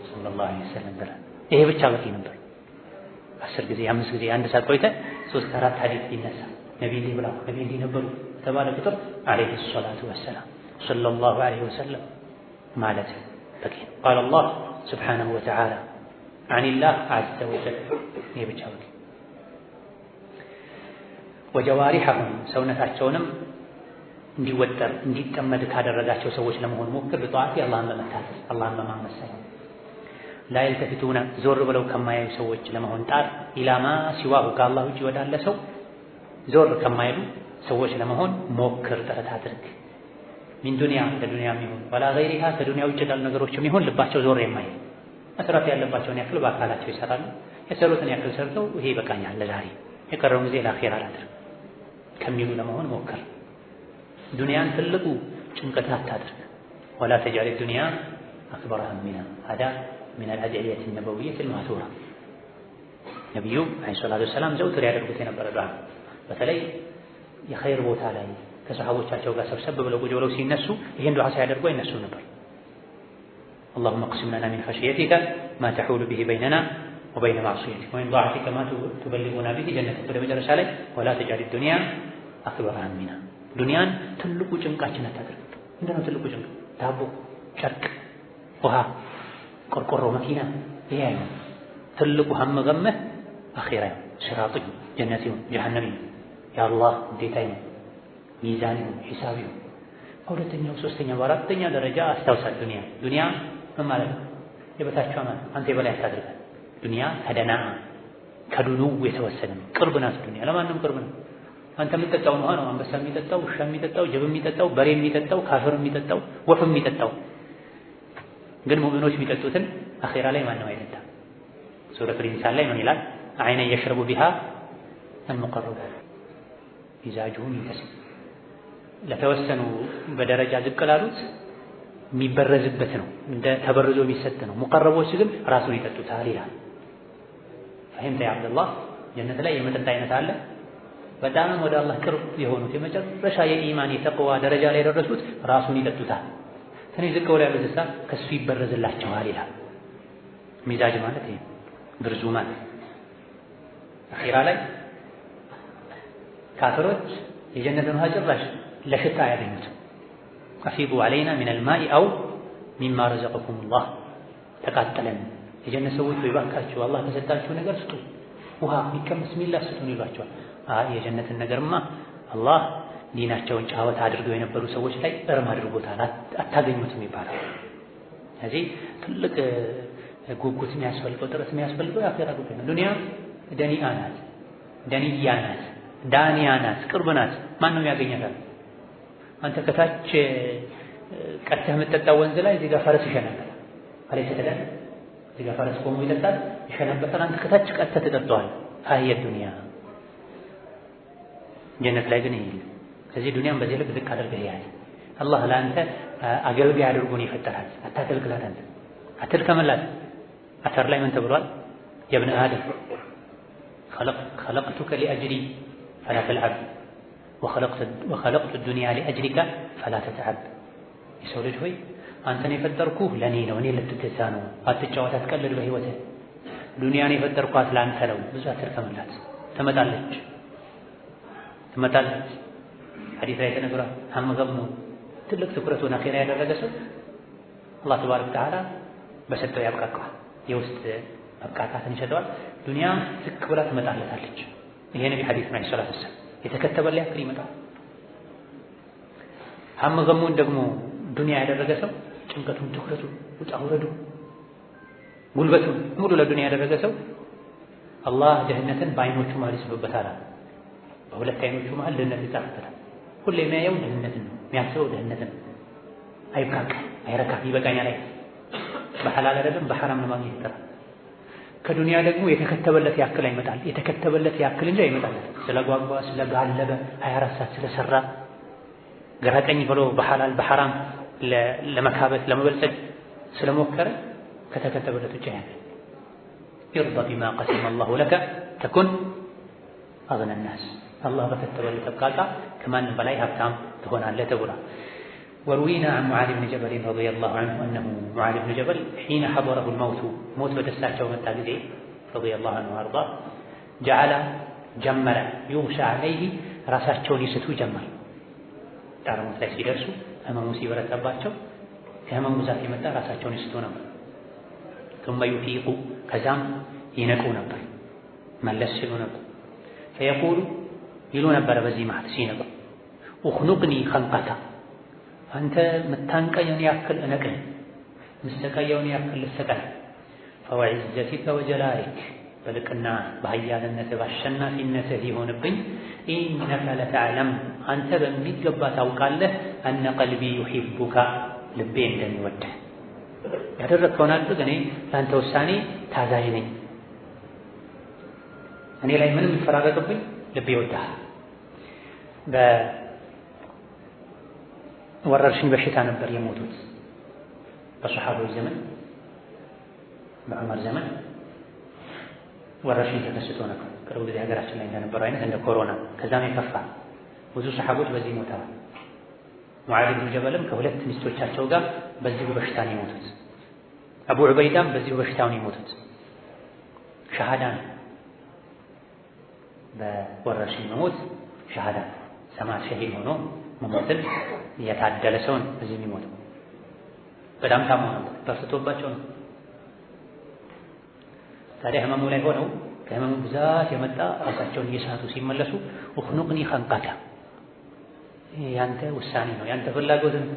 ሰለላሁ ዐለይሂ ወሰለም ብለህ ይሄ ብቻ በቂ ነበር። 10 ጊዜ 5 ጊዜ 1 ሰዓት ቆይተህ 3 4 ሐዲስ ይነሳ ነቢ እንዲህ ብላ ነቢ እንዲህ ነበሩ ተባለ ቁጥር ዐለይሂ ሰላቱ ወሰላም ሰለላሁ ዐለይሂ ወሰለም ማለት በቂ ነው። ቃለ አላህ ሱብሓነሁ ወተዓላ ዐኒላህ ዐዘ ወጀል ይሄ ብቻ በቂ። ወጀዋሪሐሁም ሰውነታቸውንም እንዲወጠር እንዲጠመድ ካደረጋቸው ሰዎች ለመሆን ሞክር። በጧት አላህን በመታዘዝ አላህን በማመሰል ላ የልተፊቱነ ዞር ብለው ከማያዩ ሰዎች ለመሆን ጣር። ኢላማ ሲዋሁ ከአላህ ውጭ ወዳለ ሰው ዞር ከማይሉ ሰዎች ለመሆን ሞክር፣ ጥረት አድርግ። ሚን ዱንያ ለዱንያ የሚሆን ወላ ገይሪሃ ከዱንያ ውጭ ላሉ ነገሮችም ይሆን ልባቸው ዞር የማይል መስራት ያለባቸውን ያክል በአካላቸው ይሰራሉ። የሰሩትን ያክል ሰርተው ይሄ ይበቃኛል ለዛሬ የቀረውን ጊዜ ለአኺራ ላድርግ ከሚሉ ለመሆን ሞክር። ዱንያን ትልቁ ጭንቀት አታድርግ። ወላ ተጅዐል ዱንያ አክበረ ሀሚና ሀዳ ሚን አልአድዕየት ነበዊየት አልማእቱራ። ነቢዩ ዐለይሂ ሰላቱ ወሰላም ዘውትር ያደርጉት የነበረ ዱዓ፣ በተለይ የኸይር ቦታ ላይ ከሰሃቦቻቸው ጋር ሰብሰብ ብለው ቁጭ ብለው ሲነሱ ይህን ዱዓ ሳያደርጉ አይነሱ ነበር። اللهم اقسم لنا من خشيتك ما تحول به بيننا وبين معصيتك ومن طاعتك ما تبلغنا به جنتك ወደ መጨረሻ ላይ ولا تجعل الدنيا أكبر همنا ዱንያን ትልቁ ጭንቃችን አታድርግ። ምንድነው ትልቁ ጭንቅ? ዳቦ፣ ጨርቅ፣ ውሃ፣ ቆርቆሮ፣ መኪና ይሄ ነው ትልቁ ሀም ገመህ አኺራ ነው። ሲራጥ ይሁን ጀነት ይሁን ጀሃነም ይሁን የአላህ ውዴታ ይሁን ሚዛን ይሁን ሒሳብ ይሁን። በሁለተኛው ሶስተኛው በአራተኛ ደረጃ አስታውሳት ዱንያ ምን ማለት ነው? የበታቿ ማለት አንተ የበላይ አታድርግ። ዱንያ ከደና ከዱኑ የተወሰነ ቅርብ ናት። ዱንያ ለማንም ቅርብ ነው። አንተ የምትጠጣውን ውሃ ነው አንበሳ የሚጠጣው፣ ውሻ የሚጠጣው፣ ጅብ የሚጠጣው፣ በሬ የሚጠጣው፣ ካፍር የሚጠጣው፣ ወፍ የሚጠጣው። ግን ሙእሚኖች የሚጠጡትን አኺራ ላይ ማንም አይጠጣም። ሱረቱል ኢንሳን ላይ ምን ይላል? አይነ የሽረቡ ቢሃ አልሙቀረቡን ሚዛጁሁም ይንተሲብ። ለተወሰኑ በደረጃ ዝቅ ላሉት የሚበረዝበት ነው፣ እንደ ተበርዞ የሚሰጥ ነው። ሙቀረቦች ግን ራሱን ይጠጡታል ይላል። ፈሂምተ ያ አብደላህ። ጀነት ላይ የመጠጥ አይነት አለ። በጣም ወደ አላህ ቅርብ የሆኑት የመጨረሻ የኢማን የተቅዋ ደረጃ ላይ የደረሱት ራሱን ይጠጡታል። ትንሽ ዝቅ ብለው ያሉት ከሱ ይበረዝላቸዋል ይላል። ሚዛጅ ማለት ይሄ ብርዙ ማለት አኺራ ላይ ካፍሮች የጀነትን ውሃ ጭራሽ ለሽታ አያገኙትም። አፊዱ ዐለይና ሚነል ማኢ አው ሚማ ረዘቀኩሙላህ። ተቃጠለን የጀነት ሰዎች ወይ ባካችሁ አላህ ከሰጣችሁ ነገር ስጡ፣ ውሃ የሚቀመስ ሚላ ስጡን ይሏቸዋል። የጀነትን ነገርማ አላህ ዲናቸውን ጫወታ አድርገው የነበሩ ሰዎች ላይ እርም አድርጎታል፣ አታገኙትም ይባላል። ስለዚህ ትልቅ ጉጉት የሚያስፈልገው ጥረት የሚያስፈልገው የአኺራ ጉዳይ ነው። ዱንያ ደኒአ ናት፣ ደኒያ ናት፣ ዳንያ ናት፣ ቅርብ ናት። ማንም ያገኛታል። አንተ ከታች ቀድተህ የምትጠጣው ወንዝ ላይ እዚህ ጋር ፈረስ ይሸናል። አለይ ተደለ እዚህ ጋር ፈረስ ቆሞ ይጠጣል፣ ይሸናበታል። አንተ ከታች ቀድተህ ትጠጣዋለህ። አህየ ዱንያ። ጀነት ላይ ግን ይሄ ስለዚህ ዱንያን በዚህ ልክ ዝቅ አድርገህ ያዝ። አላህ ለአንተ አገልጋይ አድርጎ ነው የፈጠራት። አታገልግላት፣ አንተ አትድከምላት። አተር ላይ ምን ተብሏል? የብነ አደም خلقتك لأجلي فلا تلعب وخلقت الدنيا لأجلك فلا تتعب። የሰው ልጅ ሆይ አንተን የፈጠርኩህ ለኔ ነው፣ እኔ ልትገዛ ነው። አትጫወት፣ አትቀልድ በህይወትህ። ዱንያን የፈጠርኳት ለአንተ ነው። ብዙ አትድከምላት። ትመጣለች። ሐዲስ ላይ ተነግሯል። ሀመገሙ ትልቅ ትኩረቱን አኺራ ያደረገ ሰው አላህ ተባረከ ወተዓላ በሰጠው ያብቃቃዋል። የውስጥ መብቃቃትን ይሰጠዋል። ዱንያ ዝቅ ብላ ትመጣለታለች። ይሄ ነቢ ሐዲስ ነው ሰለላሁ ዐለይሂ ወሰለም የተከተበለ ያክል ይመጣል። ሀም ገሙን ደግሞ ዱንያ ያደረገ ሰው ጭንቀቱን፣ ትኩረቱን፣ ውጣ ውረዱ፣ ጉልበቱን ሙሉ ለዱንያ ያደረገ ሰው አላህ ድህነትን በአይኖቹ መሀል ይስብበታል። በሁለት አይኖቹ መሀል ድህነት ይጻፍበታል። ሁሌ የሚያየው ድህነትን ነው፣ የሚያስበው ድህነትን። አይብቃቅ፣ አይረካም፣ ይበቃኛል ላይ በሐላል አይደለም በሐራም ለማግኘት ይጥራል። ከዱንያ ደግሞ የተከተበለት ያክል አይመጣል። የተከተበለት ያክል እንጂ አይመጣለት። ስለጓጓ፣ ስለጋለበ 24 ሰዓት ስለሰራ ግራ ቀኝ ብሎ በሐላል በሐራም ለመካበት ለመበልጸግ ስለሞከረ ከተከተበለት ውጭ ያለ ይርዳ ቢማ ቀሰመ አላሁ ለከ ተኩን አግነ ናስ። አላህ በከተበለት አብቃቃ ከማንም በላይ ሀብታም ትሆናለህ ተብሏል። وروينا عن معاذ بن جبل رضي الله عنه أنه معاذ بن جبل حين حضره الموت موت بدساته ومتى ጊዜ رضي الله عنه وارضاه جعل جمر يغشى عليه ራሳቸውን ይስቱ ጀመር። ጣረሞት ላይ ሲደርሱ ህመሙ ሲበረታባቸው ከህመሙ ብዛት የመጣ ራሳቸውን ይስቱ ነበር። ثم يفيق ከዛም ይነቁ ነበር፣ መለስ ሲሉ ነበር። فيقول ይሉ ነበር በዚህ መሃል ሲነቁ اخنقني خنقك አንተ መታንቀየውን ያክል እነቀኝ፣ ምስተቀየውን ያክል ልሰቀኝ። فوعزتك وجلالك በልቅና በኃያልነትህ በአሸናፊነትህ ይሆንብኝ። ኢነከ ለተዕለም አንተ በሚገባ ታውቃለህ አነ ቀልቢ ዩሒቡካ ልቤ እንደሚወድህ። ያደረግከውን አድርግ፣ እኔ ለአንተ ውሳኔ ታዛዥ ነኝ። እኔ ላይ ምንም ይፈራረቅብኝ ልቤ ይወድሃል። ወረርሽኝ በሽታ ነበር የሞቱት በሰሐቦች ዘመን። በዑመር ዘመን ወረርሽኝ ተከስቶ ነበር። ቅርብ ጊዜ ሀገራችን ላይ እንደነበረው አይነት እንደ ኮሮና፣ ከዛም የከፋ ብዙ ሰሐቦች በዚህ ሞተዋል። ሙዓዝ ብን ጀበልም ከሁለት ሚስቶቻቸው ጋር በዚሁ በሽታ ነው የሞቱት። አቡ ዑበይዳም በዚሁ በሽታው ነው የሞቱት። ሸሃዳ ነው። በወረርሽኝ መሞት ሸሃዳ ሰማዕት ሸሂድ ሆኖ መሞትን የታደለ ሰውን እዚህ የሚሞተው በጣም ታሞ ነበር፣ በርትቶባቸው ነው። ታዲያ ህመሙ ላይ ሆነው ከህመሙ ብዛት የመጣ ራሳቸውን እየሳቱ ሲመለሱ እኽኑቅኒ ኸንቀከ ያንተ ውሳኔ ነው፣ ያንተ ፍላጎት ነው።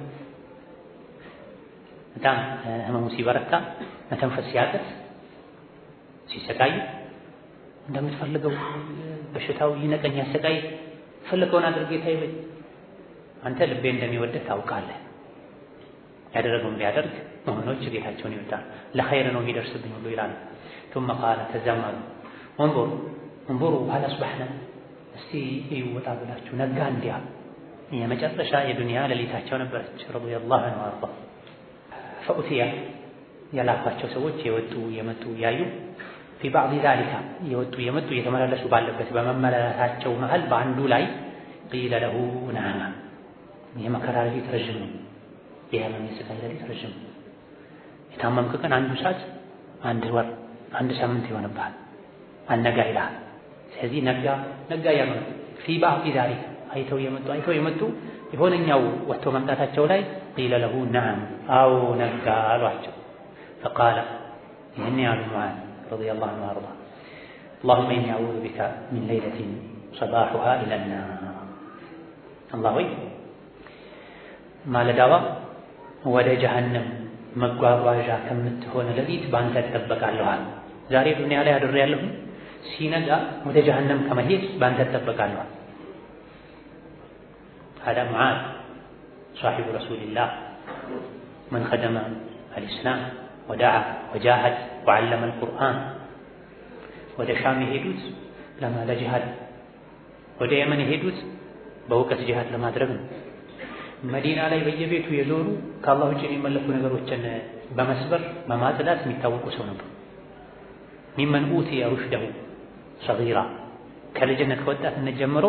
በጣም ህመሙ ሲበረታ መተንፈስ ሲያቅት ሲሰቃይ እንደምትፈልገው በሽታው ይነቀኝ ያሰቃይ ፈለከውን አድርጌ ታይበኝ አንተ ልቤ እንደሚወድህ ታውቃለህ። ያደረገውን ቢያደርግ ሙእሚኖች ጌታቸውን ይወዳሉ፣ ለኸይር ነው የሚደርስብኝ ሁሉ ይላሉ። ثم قال ተዘመሩ እንظሩ هل أصبحنا እስቲ ይወጣ ብላችሁ ነጋ እንዲያ የመጨረሻ የዱንያ ሌሊታቸው ነበረች። رضي الله عنه وارضاه فأتي ያላኳቸው ሰዎች የወጡ የመጡ ያዩ في بعض ذلك የወጡ የመጡ የተመላለሱ ባለበት በመመላለሳቸው መሃል በአንዱ ላይ قيل له نعم የመከራ ሌሊት ረጅም ነው፣ የህመም የስቃይ ሌሊት ረጅም ነው። የታመምክ ቀን አንዱ ሰዓት አንድ ወር አንድ ሳምንት ይሆንብሃል፣ አልነጋ ይልሃል። ስለዚህ ነጋ ያሉ ነው። في بعض ذلك አይተው የመጡ የሆነኛው ወጥቶ መምጣታቸው ላይ قيل له نعم አዎ ነጋ አሏቸው። فقال ይህን ያሉ ሙዓዝ رضي الله عنه وارضاه اللهم إني أعوذ بك من ليلة صباحها إلى النار الله ሆይ ማለዳዋ ወደ ጀሃነም መጓጓዣ ከምትሆን ሌሊት ባንተ እጠበቃለሁ። ዛሬ ዱንያ ላይ አድሬያለሁ፣ ሲነጋ ወደ ጀሃነም ከመሄድ ባንተ እጠበቃለሁ። هذا معاذ صاحب رسول الله من خدم الإسلام ودعا وجاهد وعلم القرآن ወደ ሻም የሄዱት ለጂሃድ፣ ወደ የመን የሄዱት በእውቀት ጂሃድ ለማድረግ ነው። መዲና ላይ በየቤቱ የዞሩ ከአላህ ውጭ የሚመለኩ ነገሮችን በመስበር በማጽዳት የሚታወቁ ሰው ነበር። ሚመን ኡቲየ ሩሽደሁ ሰጊራ ከልጅነት ከወጣትነት ጀምሮ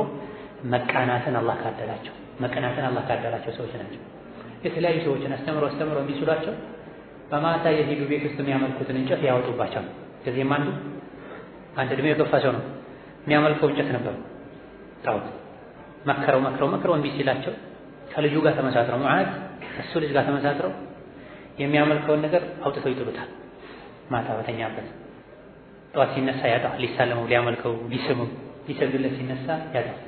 መቀናትን አላህ ካደላቸው ሰዎች ናቸው። የተለያዩ ሰዎችን አስተምረው የሚችሏቸው በማታ የሄዱ ቤት ውስጥ የሚያመልኩትን እንጨት ያወጡባቸው። ከዚህም አንድ እድሜ የገፋ ሰው ነው የሚያመልከው እንጨት ነበር። ታውት መከረው እምቢ ሲላቸው ከልጁ ጋር ተመሳጥረው ሙዓዝ እሱ ልጅ ጋር ተመሳጥረው የሚያመልከውን ነገር አውጥተው ይጥሉታል። ማታ በተኛበት ጠዋት ሲነሳ ያጣል። ሊሳለመው ሊያመልከው ሊስመው ሊሰግድለት ሲነሳ ያጣል።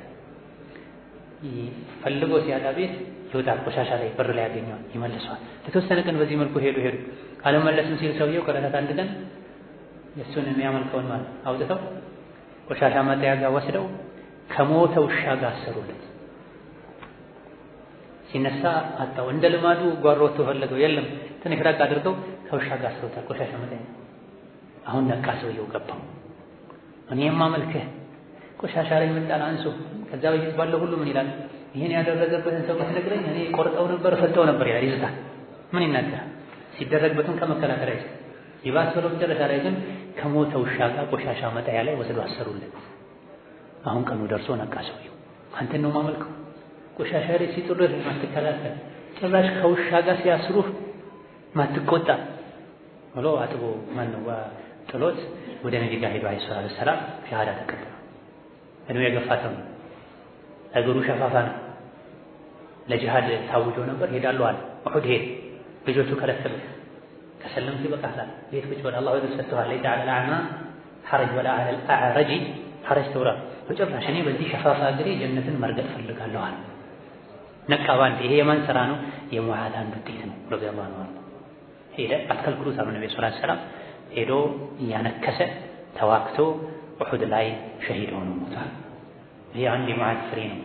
ፈልጎ ሲያጣ ቤት ይወጣል። ቆሻሻ ላይ በር ላይ ያገኘዋል፣ ይመልሰዋል። የተወሰነ ቀን በዚህ መልኩ ሄዱ አለመለስም ሲል ሰውየው ከዕለታት አንድ ቀን የእሱን የሚያመልከውን ማለት አውጥተው ቆሻሻ መጣያ ጋር ወስደው ከሞተ ውሻ ጋር አሰሩለት። ሲነሳ አጣው። እንደ ልማዱ ጓሮቱ ፈለገው፣ የለም ትንሽ ራቅ አድርገው ከውሻ ጋር አስሮታል ቆሻሻ መጣያ። አሁን ነቃ ሰውየው ገባው። እኔ የማመልክህ ቆሻሻ ላይ ምንጣል አንሱ። ከዛ በፊት ባለው ሁሉ ምን ይላል? ይሄን ያደረገበትን ሰው ብትነግረኝ እኔ ቆርጠው ነበር ፈተው ነበር ይላል። ይዝታል። ምን ይናገራል? ሲደረግበትን ከመከላከል አይደል። ይባስ ብሎ መጨረሻ ላይ ግን ከሞተ ውሻ ጋር ቆሻሻ መጣያ ላይ ወስደው አሰሩለት። አሁን ቀኑ ደርሶ ነቃ ሰውየው። አንተን ነው ማመልከው? ቆሻሻ ላይ ሲጥሉህ ማትከላከል፣ ጭራሽ ከውሻ ጋር ሲያስሩህ ማትቆጣ ብሎ አጥቦ ማነው ጥሎት ወደ ነብዩ ጋር ሄዶ አለይሂ ሰላም ሸሃዳ ተቀበለ። እድሜ የገፋ ሰው ነው። እግሩ ሸፋፋ ነው። ለጂሃድ ታውጆ ነበር። ሄዳለሁ አለ። ኡሁድ ሄደ። ልጆቹ ከለከሉት። ከሰለምክ ይበቃሃል፣ ቤት ቁጭ በል፣ አላህ ወደ ሰጥቷል። ለይተ ዐለል አዕማ ሐረጅ ወላ ዐለል አዕረጅ ሐረጅ ተውራ። በጭራሽ እኔ በዚህ ሸፋፋ እግሬ ጀነትን መርገጥ ፈልጋለሁ አለ። ነቃ ባንድ። ይሄ የማን ስራ ነው? የሙዓዝ አንድ ውጤት ነው። ረዲየላሁ ዐንሁ ሄደ። አትከልክሉት አሉ ነብዩ ሰለላሁ ዐለይሂ ወሰለም። ሄዶ እያነከሰ ተዋክቶ ኡሁድ ላይ ሸሂድ ሆኖ ሞቷል። ይሄ አንድ የሙዓዝ ፍሬ ነው።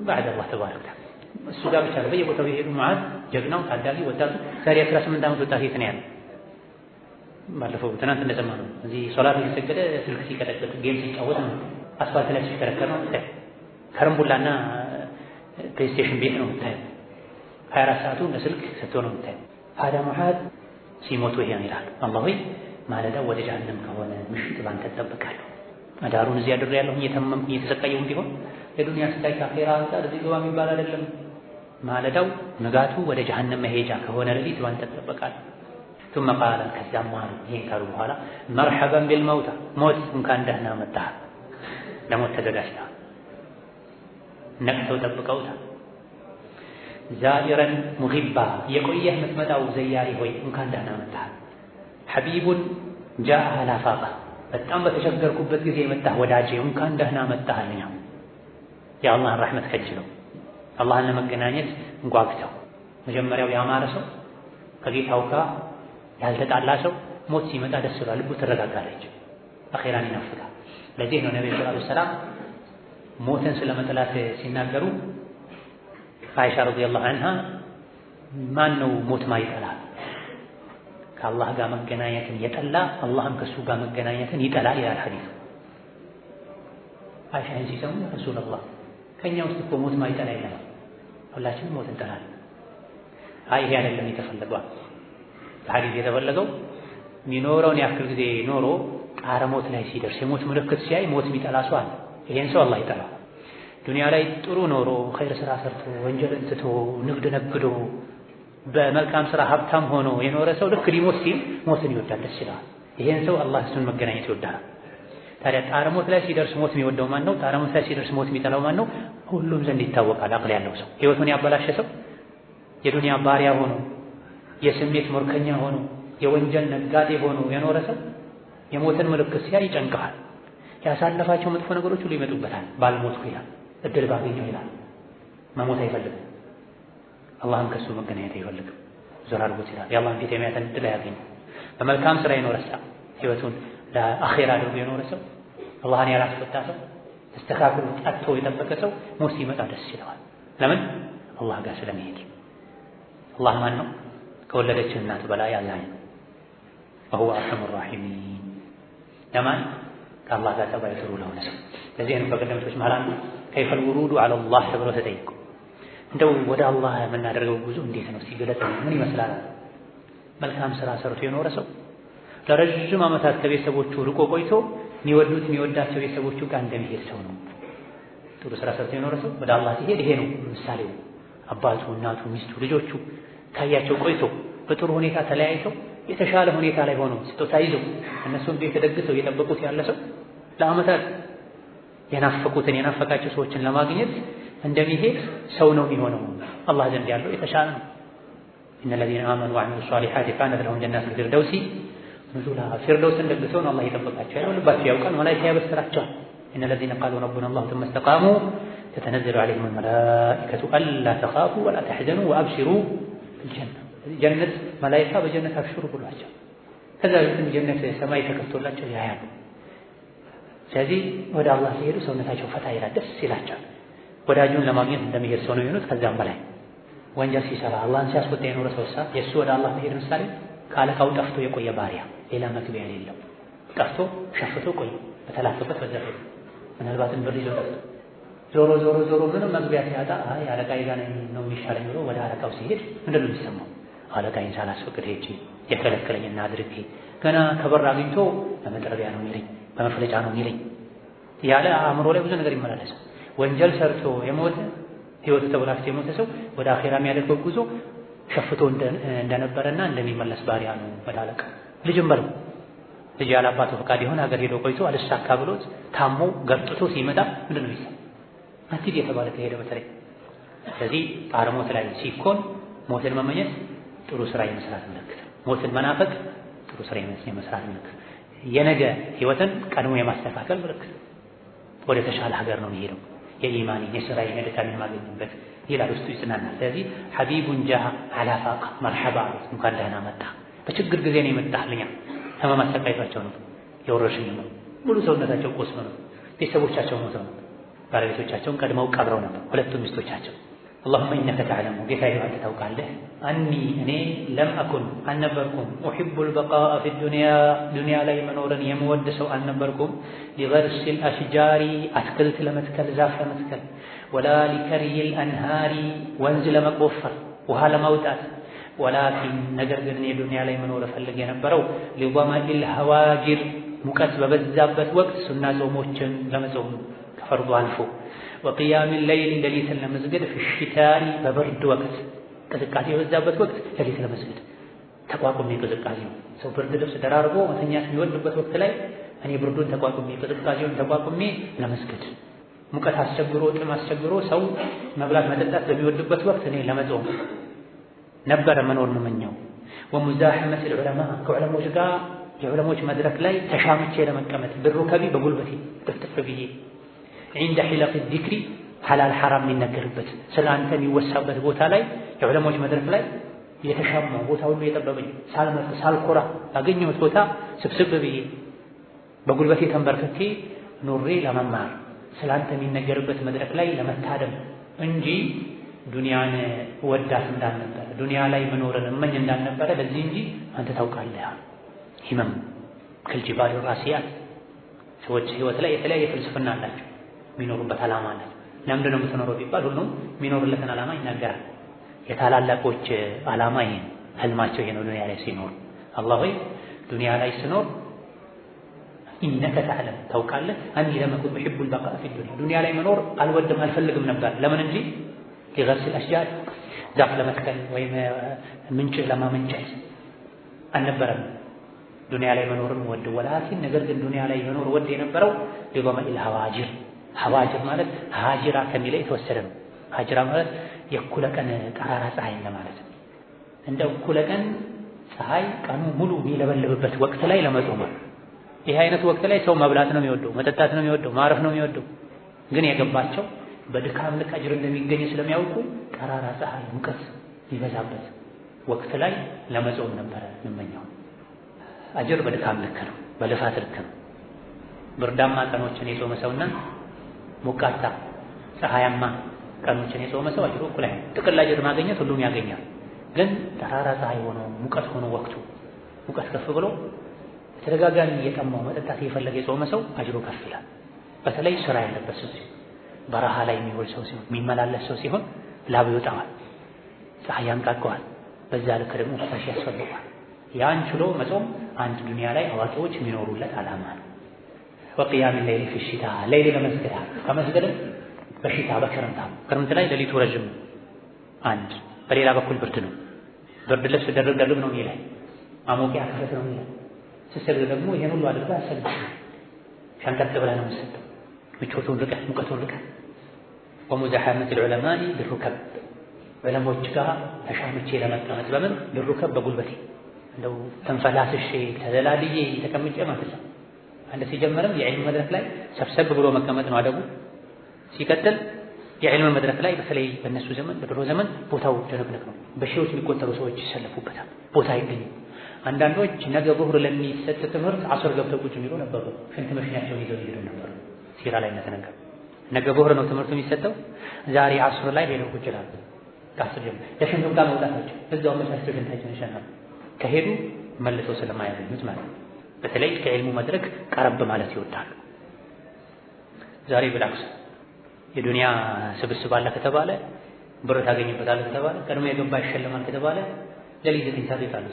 بعد الله تبارك وتعالى እሱ ጋር ብቻ ነው በየቦታው የሄዱ ሙዓዝ ጀግናው ታዳጊ ወጣቱ ዛሬ 18 ዓመት ወጣት የት ነው ያለው? ባለፈው ትናንት እንደሰማነው እዚህ ሶላት እየሰገደ ስልክ ሲቀጠቅጥ ጌም ሲጫወት ነው። አስፋልት ላይ ሲከረከር ነው። ከረምቡላና ፕሌይስቴሽን ቤት ነው የምታየው። 24 ሰዓቱ ለስልክ ሰጥቶ ነው የምታየው። ታዲያ ሙዓዝ ሲሞቱ ይሄን ይላል፣ አላህ ሆይ ማለዳ ወደ ጀሃነም ከሆነ ምሽት ባንተ እጠብቃለሁ። አዳሩን እዚህ አድሬያለሁ እየተመምኩ እየተሰቃየሁ ቢሆን የዱንያ ስቃይ ከአኺራ አንፃር እዚህ ግባ የሚባል አይደለም። ማለዳው ንጋቱ ወደ ጀሃነም መሄጃ ከሆነ ሌሊት ባንተ እጠብቃለሁ። ثم قال ከዛም ማሩ ይሄን ካሉ በኋላ መርሐበን ቢልመውታ ሞት እንኳን ደህና መጣህ፣ ለሞት ተዘጋጅተሃል። ነቅተው ጠብቀውታል። ዛኢረን ሙጊባ የቆየህ የምትመጣው ዘያሪ ሆይ እንኳን ደህና መጣህ። ሐቢቡን ጃአ አላፋቃ በጣም በተቸገርኩበት ጊዜ የመጣህ ወዳጄ እንኳን ደህና መጣህ አለኝ። የአላህን ረሕመት ከጅለው አላህን ለመገናኘት እንጓግተው መጀመሪያው ያማረ ሰው ከጌታው ጋር ያልተጣላ ሰው ሞት ሲመጣ ደስ ይላል፣ ልቡ ትረጋጋለች፣ አኺራን ይናፍቃል። ለዚህ ነው ነብዩ ሰለላሁ ዐለይሂ ወሰለም ሞትን ስለመጥላት ሲናገሩ አይሻ ረዲየላሁ ዐንሃ ማን ነው ሞት ማይጠላ? ከአላህ ጋር መገናኘትን የጠላ አላህም ከሱ ጋር መገናኘትን ይጠላል ይላል ሐዲሱ። አይሻን ሲሰሙ ረሱላህ ከኛ ውስጥ እኮ ሞት ማይጠላ የለም፣ ሁላችንም ሞት እንጠላለን። አይ ይሄ አይደለም የተፈለገው። በሐዲስ የተፈለገው የሚኖረውን ያክል ጊዜ ኖሮ ጣረ ሞት ላይ ሲደርስ የሞት ምልክት ሲያይ ሞት የሚጠላ ሰው አለ። ይሄን ሰው አላህ ይጠላል። ዱንያ ላይ ጥሩ ኖሮ ኸይር ስራ ሰርቶ ወንጀልን ትቶ ንግድ ነግዶ በመልካም ስራ ሀብታም ሆኖ የኖረ ሰው ልክ ሊሞት ሲል ሞትን ይወዳል፣ ደስ ይለዋል። ይሄን ሰው አላህ እሱን መገናኘት ይወዳል። ታዲያ ጣረ ሞት ላይ ሲደርስ ሞት የሚወደው ማን ነው? ጣረ ሞት ላይ ሲደርስ ሞት የሚጠላው ማን ነው? ሁሉም ዘንድ ይታወቃል። አቅል ያለው ሰው ህይወቱን ያበላሸ ሰው የዱንያ ባሪያ ሆኖ የስሜት ሞርከኛ ሆኖ የወንጀል ነጋዴ ሆኖ የኖረ ሰው የሞትን ምልክት ሲያይ ይጨንቀዋል። ያሳለፋቸው መጥፎ ነገሮች ሁሉ ይመጡበታል። ባልሞትኩ ይላል፣ እድል ባገኘው ይላል። መሞት አይፈልግም። አላህም ከሱ መገናኘት አይፈልግም። ዞር አድርጎት ይላል። የአላህን ፊት የሚያተን እድል አያገኝም። በመልካም ስራ የኖረ ሰው ህይወቱን ለአኺራ አድርጎ የኖረ ሰው አላህን ያላስፈታ ሰው ተስተካክሎ ጸጥቶ የጠበቀ ሰው ሞት ሲመጣ ደስ ይለዋል። ለምን? አላህ ጋር ስለሚሄድ። አላህ ማን ነው? ከወለደችን እናት በላይ አላህ ነው። ወሁወ አርሐሙ ራሒሚን። ለማን? ከአላህ ጋር ጠባይ ጥሩ ለሆነ ሰው። ለዚህ ነው በቀደምቶች መሃል አንዱ ከይፈል ውሩዱ ዐለላህ ተብሎ ተጠይቁ። እንደው ወደ አላህ የምናደርገው ጉዞ እንዴት ነው ሲገለጥ ምን ይመስላል? መልካም ስራ ሰርቶ የኖረ ሰው ለረጅም ዓመታት ከቤተሰቦቹ ርቆ ቆይቶ የሚወዳቸው ቤተሰቦቹ ጋር እንደሚሄድ ሰው ነው። ጥሩ ስራ ሰርቶ የኖረ ሰው ወደ አላህ ሲሄድ ይሄ ነው ምሳሌው። አባቱ፣ እናቱ፣ ሚስቱ፣ ልጆቹ ካያቸው ቆይቶ በጥሩ ሁኔታ ተለያይተው የተሻለ ሁኔታ ላይ ሆኖ ስጦታ ይዘው እነሱን ቤት ተደግሰው እየጠበቁት ያለ ሰው ለዓመታት የናፈቃቸው ሰዎችን ለማግኘት እንደሚሄድ ሰው ነው የሚሆነው። አላህ ዘንድ ያለው የተሻለ ነው። ኢነ ለዚነ አመኑ ወዐሚሉ ሷሊሓቲ ካነት ለሁም ጀናቱል ፊርደውሲ ኑዙላ ፊርደውስን ደግሰው ነው አላህ የጠበቃቸው ያለው ልባቸው ያውቃል። መላኢካ ያበስራቸዋል። ኢነ ለዚነ ቃሉ ረቡና አላሁ ثم استقاموا تتنزل عليهم الملائكة ألا تخافوا ولا تحزنوا وأبشروا بالجنة ጀነት መላኢካ በጀነት አብሽሩ ብሏቸው ከዛ በፊትም ጀነት ሰማይ ተከፍቶላቸው ያያሉ። ስለዚህ ወደ አላህ ሲሄዱ ሰውነታቸው ፈታ ይላል፣ ደስ ይላቸዋል። ወዳጁን ለማግኘት እንደሚሄድ ሰው ነው የሚሆኑት። ከዛም በላይ ወንጀል ሲሰራ አላህን ሲያስቆጣ የኖረ ሰው የእሱ ወደ አላህ መሄድ ምሳሌ ከአለቃው ጠፍቶ የቆየ ባሪያ ሌላ መግቢያ የሌለው ጠፍቶ ሸፍቶ ቆየ በተላከበት በዛ ሄዱ። ምናልባትም ብር ይዞ ጠፍቶ ዞሮ ምንም መግቢያ ሲያጣ አለቃዬ ጋር ነው የሚሻለኝ ብሎ ወደ አለቃው ሲሄድ ምንድን ነው የሚሰማው? አለቃዬን ሳላስፈቅድ ሄጄ የከለከለኝና አድርጌ ገና ከበር አግኝቶ በመጥረቢያ ነው የሚለኝ በመፍለጫ ነው የሚለኝ ያለ አእምሮ ላይ ብዙ ነገር ይመላለሳል። ወንጀል ሰርቶ የሞተ ህይወቱ ተበላሽቶ የሞተ ሰው ወደ አኺራ የሚያደርገው ጉዞ ሸፍቶ እንደነበረና እንደሚመለስ ባሪያ ነው ወደ አለቃ። ልጅም በለው ልጅ ያለ አባቱ ፈቃድ የሆነ ሀገር ሄዶ ቆይቶ አልሳካ ብሎት ታሞ ገርጥቶ ሲመጣ ምንድን ነው የሚሰማው? አትሂድ የተባለ ከሄደ በተለይ ስለዚህ ጣረ ሞት ላይ ሲኮን ሞትን መመኘት ጥሩ ስራ የመስራት ምልክት፣ ሞትን መናፈቅ ጥሩ ስራ የመስራት ምልክት፣ የነገ ህይወትን ቀድሞ የማስተካከል ምልክት። ወደ ተሻለ ሀገር ነው የሚሄደው የኢማኒ የሥራ የነደታን የማገኝበት ይላል፣ ውስጡ ይጽናናል። ስለዚህ ሐቢቡን ጃሃ አላ ፋቃ መርሐባ እንኳን ደህና መጣ። በችግር ጊዜ ነው የመጣህልኛ። ህመም አሰቃይቷቸው ነው፣ የወረርሽኝ ነው፣ ሙሉ ሰውነታቸው ቆስሎ ነው፣ ቤተሰቦቻቸው ሞተው ነው፣ ባለቤቶቻቸውን ቀድመው ቀብረው ነበር ሁለቱም ሚስቶቻቸው። اللهم إنك تعلم ጌታዬ አንተ ታውቃለህ አኒ እኔ ለም አኩን አልነበርኩም أحب البقاء في الدنيا ዱንያ ላይ መኖርን የምወድ ሰው አልነበርኩም لغرس الأشجار አትክልት ለመትከል ዛፍ ለመትከል ولا لكري الأنهار ወንዝ ለመቆፈር ውሃ ለማውጣት ولكن ነገር ግን እኔ ዱንያ ላይ መኖር ፈልጌ የነበረው لضمئ الهواجر ሙቀት በበዛበት ወቅት ሱና ጾሞችን ለመጾም ከፈርዱ አልፎ وقيام الليل ليلة المسجد في الشتاء በብርድ ወቅት ቅዝቃዜ በዛበት ወቅት ለሊት ለመስገድ ተቋቁሜ ቅዝቃዜው ሰው ብርድ ልብስ ደራርቦ መተኛት የሚወድበት ወቅት ላይ እኔ ብርዱን ተቋቁሜ ቅዝቃዜውን ተቋቁሜ ለመስገድ ሙቀት አስቸግሮ ጥም አስቸግሮ ሰው መብላት መጠጣት በሚወድበት ወቅት እኔ ለመጾም ነበር መኖር የምመኘው። ومزاحمة العلماء ከዑለሞች ጋር የዑለሞች መድረክ ላይ ተሻምቼ ለመቀመጥ ብሩከቢ በጉልበቴ ጥፍጥፍ ብዬ عند حلق الذكر حلال حرام የሚነገርበት ስለ አንተ የሚወሳበት ቦታ ላይ የዑለሞች መድረክ ላይ የተሻማው ቦታ ሁሉ የጠበበኝ ሳልመርጥ ሳልኮራ አገኘሁት ቦታ ስብስብ ብዬ በጉልበቴ ተንበርክኬ ኑሬ ለመማር ስለ አንተ የሚነገርበት መድረክ ላይ ለመታደም እንጂ ዱንያን ወዳት እንዳልነበረ ዱንያ ላይ መኖርን እመኝ እንዳልነበረ ለዚህ እንጂ አንተ ታውቃለህ። ሂመም ከልጅባል ራሲያት ሰዎች ህይወት ላይ የተለያየ ፍልስፍና አላቸው፣ የሚኖሩበት ዓላማ አለ። ለምንድን ነው የምትኖረው ቢባል ሁሉም የሚኖርለትን ዓላማ ይናገራል። የታላላቆች ዓላማ ይሄ ነው፣ ህልማቸው ይሄ ነው። ዱንያ ላይ ሲኖር አላህ ሆይ ዱንያ ላይ ስኖር ኢነከ ተዕለም ታውቃለህ አኒ ለም አኩን ኡሂቡ አልበቃእ ፊ ዱንያ ዱንያ ላይ መኖር አልወድም አልፈልግም ነበር። ለምን እንጂ ሊገርስ الاشجار ዛፍ ለመትከል ወይም ምንጭ ለማመንጨት አልነበረም ዱንያ ላይ መኖርን ወድ ወላኪን ነገር ግን ዱንያ ላይ መኖር ወድ የነበረው ሊضمئ الهواجر ሀዋጅር ማለት ሃጅራ ከሚለው የተወሰደ ነው። ሃጅራ ማለት የእኩለ ቀን ጠራራ ፀሐይ ለማለት ነው። እንደ እኩለ ቀን ፀሐይ ቀኑ ሙሉ የሚለበልብበት ወቅት ላይ ለመጾም ነው። ይህ አይነት ወቅት ላይ ሰው መብላት ነው የሚወደው፣ መጠጣት ነው የሚወደው፣ ማረፍ ነው የሚወደው። ግን የገባቸው በድካም ልክ አጅር እንደሚገኝ ስለሚያውቁ ጠራራ ፀሐይ ሙቀት ይበዛበት ወቅት ላይ ለመጾም ነበረ የምመኘው። አጅር በድካም ልክ ነው፣ በልፋት ልክ ነው። ብርዳማ ቀኖችን የጾመ ሰውና ሙቃታ ፀሐያማ ቀኖችን የጾመ ሰው አጅሩ እኩል አይደለም። ጥቅል አጅር ማግኘት ሁሉም ያገኛል። ግን ጠራራ ፀሐይ ሆኖ ሙቀት ሆኖ ወቅቱ ሙቀት ከፍ ብሎ ተደጋጋሚ እየጠማው መጠጣት እየፈለገ የጾመ ሰው አጅሩ ከፍ ይላል። በተለይ ስራ ያለበት ሰው ሲሆን፣ በረሃ ላይ የሚውል ሰው ሲሆን፣ የሚመላለስ ሰው ሲሆን ላብ ይወጣዋል፣ ፀሐይ ያንቃቀዋል። በዛ ልክ ደግሞ ፈሳሽ ያስፈልገዋል። ያን ችሎ መጾም አንድ ዱንያ ላይ አዋቂዎች የሚኖሩለት ዓላማ ነው። وقيام الليل في الشتاء ليل ለመስገድ ከመስገድ በሽታ በክረምት ላይ ሌሊቱ ረጅም አንድ በሌላ በኩል ብርድ ነው። ብርድ ልብስ ደርብ ነው የሚለው አሞቂያ ከፈት ነው የሚለው ስትሰግድ ደግሞ ይሄን ሁሉ አድርጋ ሰግድ ሸንቀጥ ብለህ ነው የምትሰግደው። ምቾቱን ርቀህ ሙቀቱን ርቀህ ومزاحمة العلماء بالركب ዑለሞች ጋር ተሻምቼ ለመቀመጥ በምን بالركب በጉልበቴ እንደው ተንፈላስሼ ተዘላልዬ ተቀምጬ ማለት ነው። አንድ ሲጀመርም የዕልም መድረክ ላይ ሰብሰብ ብሎ መቀመጥ ነው አደቡ። ሲቀጥል የዕልም መድረክ ላይ በተለይ በእነሱ ዘመን በድሮ ዘመን ቦታው ጀነብነክ ነው። በሺዎች የሚቆጠሩ ሰዎች ይሰለፉበታል፣ ቦታ አይገኝም። አንዳንዶች ነገ ዙህር ለሚሰጥ ትምህርት አስር ገብተው ቁጭ የሚሉ ነበሩ። ሽንት መሽኛቸውን ይዘው ይሄዱ ነበሩ። ሲራ ላይ እንደተነገረ ነገ ዙህር ነው ትምህርቱ የሚሰጠው፣ ዛሬ አስር ላይ ሄደው ቁጭ ይላሉ። ከአስር ጀምሮ ለሽንት እንኳን መውጣታቸው እዛው መቻቸው ሽንታቸውን ይሸናሉ። ከሄዱ መልሰው ስለማያገኙት ማለት ነው። በተለይ ከዕልሙ መድረክ ቀረብ ማለት ይወዳሉ። ዛሬ ብላክስ የዱንያ ስብስብ አለ ከተባለ ብር ታገኝበታለህ ከተባለ ቀድሞ የገባ ይሸለማል ከተባለ ለሊት 9 ሰዓት ይጣሉ።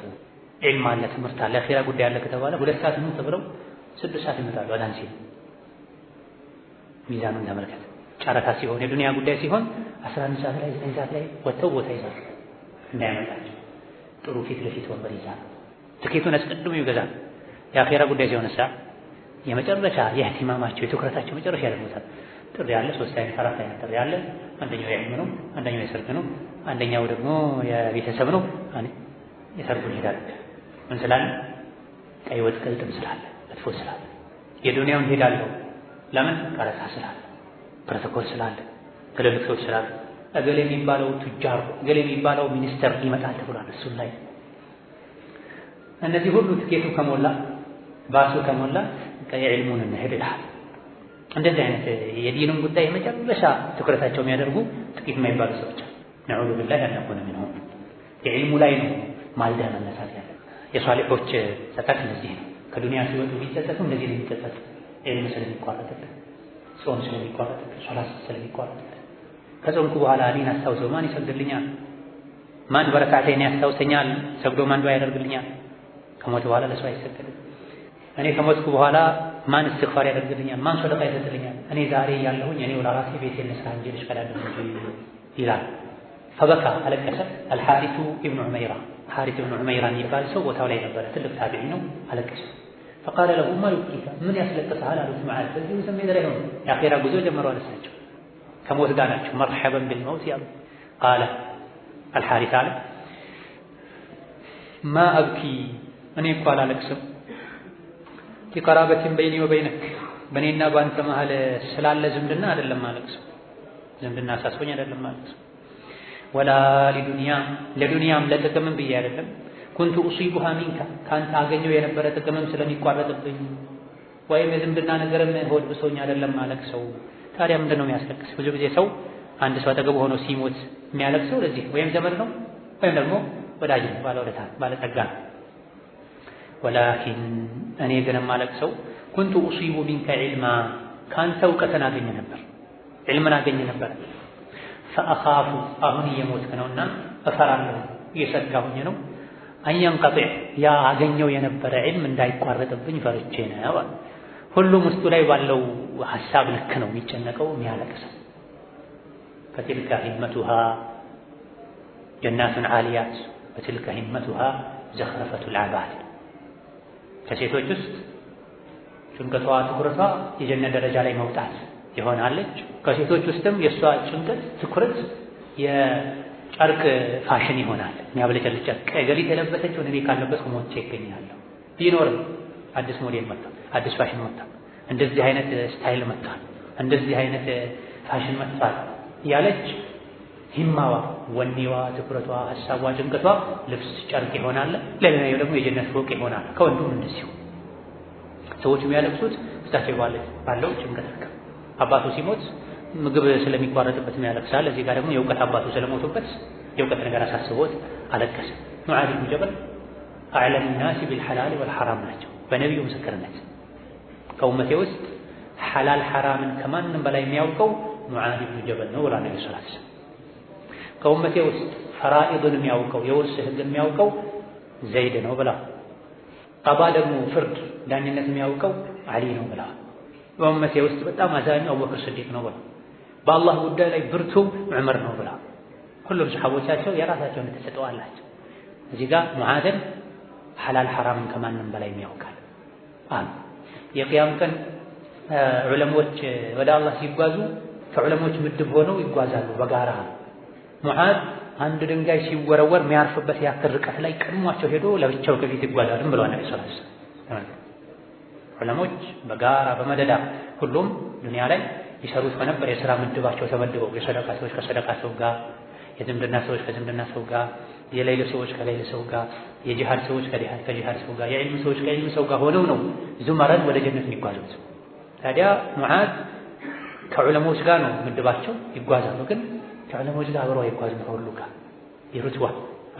ዒልም አለ ትምህርት አለ አኺራ ጉዳይ አለ ከተባለ 2 ሰዓት ነው ተብለው 6 ሰዓት ይመጣሉ። አዳን ሲል ሚዛኑን ተመልከት። ጨረታ ሲሆን የዱንያ ጉዳይ ሲሆን 11 ሰዓት ላይ 9 ሰዓት ላይ ወጥተው ቦታ ይዛሉ እንዳያመጣቸው ጥሩ ፊት ለፊት ወንበር ይዛሉ። ትኬቱን አስቀድሞ ይገዛል። የአኺራ ጉዳይ ሲሆን የመጨረሻ የእህቲማማቸው የትኩረታቸው መጨረሻ ያደርጉታል። ጥሪ ያለ 3 አይነት 4 አይነት ጥሪ ያለ። አንደኛው የዕልም ነው፣ አንደኛው የሰርግ ነው፣ አንደኛው ደግሞ የቤተሰብ ነው። የሰርጉ ይሄዳል። ምን ስላለ? ቀይ ወጥ ቅልጥም ስላለ፣ መጥፎ ስላለ። የዱንያውን ሄዳለሁ ለምን? ቀረጻ ስላለ፣ ፕሮቶኮል ስላለ፣ ትልልቅ ሰዎች ስላለ። እገሌ የሚባለው ቱጃር፣ እገሌ የሚባለው ሚኒስተር ይመጣል ተብሏል። እሱን ላይ እነዚህ ሁሉ ትኬቱ ከሞላ ባሱ ከሞላ የዕልሙን እንሄድ ይላል። እንደዚህ አይነት የዲኑን ጉዳይ የመጨረሻ ትኩረታቸው የሚያደርጉ ጥቂት የማይባሉ ሰዎች ነዑዙ ቢላህ አነኩነ ሚንሁም። የዕልሙ ላይ ነው ማልዳ መነሳት ያለ። የሷሊሖች ጸጸት እንደዚህ ነው። ከዱንያ ሲወጡ ቢጸጸቱ እንደዚህ ነው የሚጸጸቱ። ዕልም ስለሚቋረጥበት፣ ጾም ስለሚቋረጥበት፣ ሶላት ስለሚቋረጥበት። ከጾምኩ በኋላ እኔን አስታውሰው ማን ይሰግድልኛል? ማን በረካዓተይን ያስታውሰኛል? ሰግዶ ማን ዱዓ ያደርግልኛል? ከሞት በኋላ ለሰው አይሰገድም። እኔ ከሞትኩ በኋላ ማን እስትግፋር ያደርግልኛል? ማን ሰደቃ ይሰጥልኛል? እኔ ዛሬ ያለሁኝ እኔው ለራሴ ቤቴን ልስራ እንጂ ልሽቀዳደም እንጂ ይላል። ፈበካ አለቀሰ። አልሐሪቱ ኢብኑ ዑመይራ ሐሪት ኢብኑ ዑመይራ የሚባል ሰው ቦታው ላይ ነበረ። ትልቅ ታቢዒ ነው። አለቀሰ። ፈቃለ ለሁ ማ ዩብኪከ ምን ያስለቅስሃል አሉት። መዓዝ በዚሁ ስሜት ላይ ሆነ። የአኺራ ጉዞ ጀመረዋል። እሳቸው ከሞት ጋር ናቸው። መርሐበን ቢልመውት ያሉ። ቃለ አልሐሪት አለ ማ አብኪ እኔ እኮ አላለቅስም ሊቀራበትን በይኒ ወበይነክ በእኔና በአንተ መሀል ስላለ ዝምድና አይደለም አለቅስም። ዝምድና አሳስቦኝ አይደለም አለቅስም። ወላ ሊዱንያ ለዱንያም ለጥቅምም ብዬ አይደለም። ኩንቱ ኡሲቡሃ ሚንካ ከአንተ አገኘው የነበረ ጥቅምም ስለሚቋረጥብኝ ወይም የዝምድና ነገርም ሆድ ብሶኝ አይደለም አለቅሰው። ታዲያ ምንድን ነው የሚያስለቅስ? ብዙ ጊዜ ሰው አንድ ሰው አጠገቡ ሆኖ ሲሞት የሚያለቅሰው ለዚህ ወይም ዘመድ ነው ወይም ደግሞ ወዳጅ ነው፣ ባለውለታ ባለጠጋ ነው። ወላኪን እኔ ግን የማለቅሰው ኩንቱ ኡሲቡ ሚንከ ዒልማ ከአንተ እውቀትን አገኘ ነበር፣ ዒልምን አገኘ ነበር። ፈአኻፉ አሁን እየሞትክ ነውና እፈራለሁ እየሰጋሁኝ ነው። አንየንቀጢዕ ያ አገኘው የነበረ ዒልም እንዳይቋረጥብኝ ፈርቼ ነው። ሁሉም ውስጡ ላይ ባለው ሐሳብ ልክ ነው የሚጨነቀው የሚያለቅሰው። ፈትልከ ሂመቱሃ ጀናቱን ዓሊያት ወትልከ ሂመቱሃ ዘኽረፈቱል ዓባድ። ከሴቶች ውስጥ ጭንቀቷ ትኩረቷ የጀነት ደረጃ ላይ መውጣት ይሆናለች። ከሴቶች ውስጥም የእሷ ጭንቀት ትኩረት የጨርቅ ፋሽን ይሆናል። የሚያብለጨልጭ ጨርቅ ገሊት የለበሰችውን እኔ ካለበስኩ ሞቼ ይገኛለሁ። ቢኖርም አዲስ ሞዴል መጥቷል፣ አዲስ ፋሽን መጥቷል፣ እንደዚህ አይነት ስታይል መጥቷል፣ እንደዚህ አይነት ፋሽን መጥቷል ያለች ሂማዋ፣ ወኔዋ፣ ትኩረቷ፣ ሐሳቧ፣ ጭንቀቷ ልብስ ጨርቅ ይሆናል። ለሌላው ደግሞ የጀነት ፎቅ ይሆናል። ከወንዱም እንደዚሁ ሰዎች የሚያለቅሱት ውስጣቸው ባለው ጭንቀት ነው። አባቱ ሲሞት ምግብ ስለሚቋረጥበት የሚያለቅሳል። እዚህ ጋር ደግሞ የእውቀት አባቱ ስለሞቱበት የእውቀት ነገር አሳስቦት አለቀሰ። ሙዓዝ ብን ጀበል አዕለሙ ናሲ ቢልሐላል ወልሐራም ናቸው። በነቢዩ ምስክርነት ከኡመቴ ውስጥ ሐላል ሐራምን ከማንም በላይ የሚያውቀው ሙዓዝ ብን ጀበል ነው ብላ ነብዩ ሰለላሁ ዐለይሂ ወሰለም። ከኡመቴ ውስጥ ፈራኢድን የሚያውቀው የውርስ ህግ የሚያውቀው ዘይድ ነው ብላ፣ ቀባ ደግሞ ፍርድ ዳኝነት የሚያውቀው አሊ ነው ብላ፣ በኡመቴ ውስጥ በጣም አዛኙ አቡበክር ስዲቅ ነው ብላ፣ በአላህ ጉዳይ ላይ ብርቱ ዑመር ነው ብላ። ሁሉም ሰሓቦቻቸው የራሳቸውን ተሰጥኦ አላቸው። እዚህ ጋር ሙዓዝን ሐላል ሐራምን ከማንም በላይ የሚያውቃል አሉ። የቅያም ቀን ዑለሞች ወደ አላህ ሲጓዙ ከዑለሞች ምድብ ሆነው ይጓዛሉ በጋራ። ሙዓዝ አንድ ድንጋይ ሲወረወር የሚያርፍበት ያክል ርቀት ላይ ቀድሟቸው ሄዶ ለብቻው ከፊት ይጓዛል ብለዋል ነብዩ ሰለላሁ ዐለይሂ ወሰለም። ዑለሞች በጋራ በመደዳ ሁሉም ዱንያ ላይ ይሰሩት በነበር የሥራ ምድባቸው ተመድበው የሰደቃ ሰዎች ከሰደቃ ሰው ጋር፣ የዝምድና ሰዎች ከዝምድና ሰው ጋር፣ የሌላ ሰዎች ከሌላ ሰው ጋር፣ የጂሃድ ሰዎች ከጂሃድ ሰው ጋር፣ የዕልም ሰዎች ከዕልም ሰው ጋር ሆነው ነው ዙመራን ወደ ጀነት የሚጓዙት። ታዲያ ሙዓዝ ከዑለሞች ጋር ነው ምድባቸው ይጓዛሉ። ግን ከዑለሞች ጋር አብረው አይጓዙም። ከሁሉ ጋር ይሩትዋ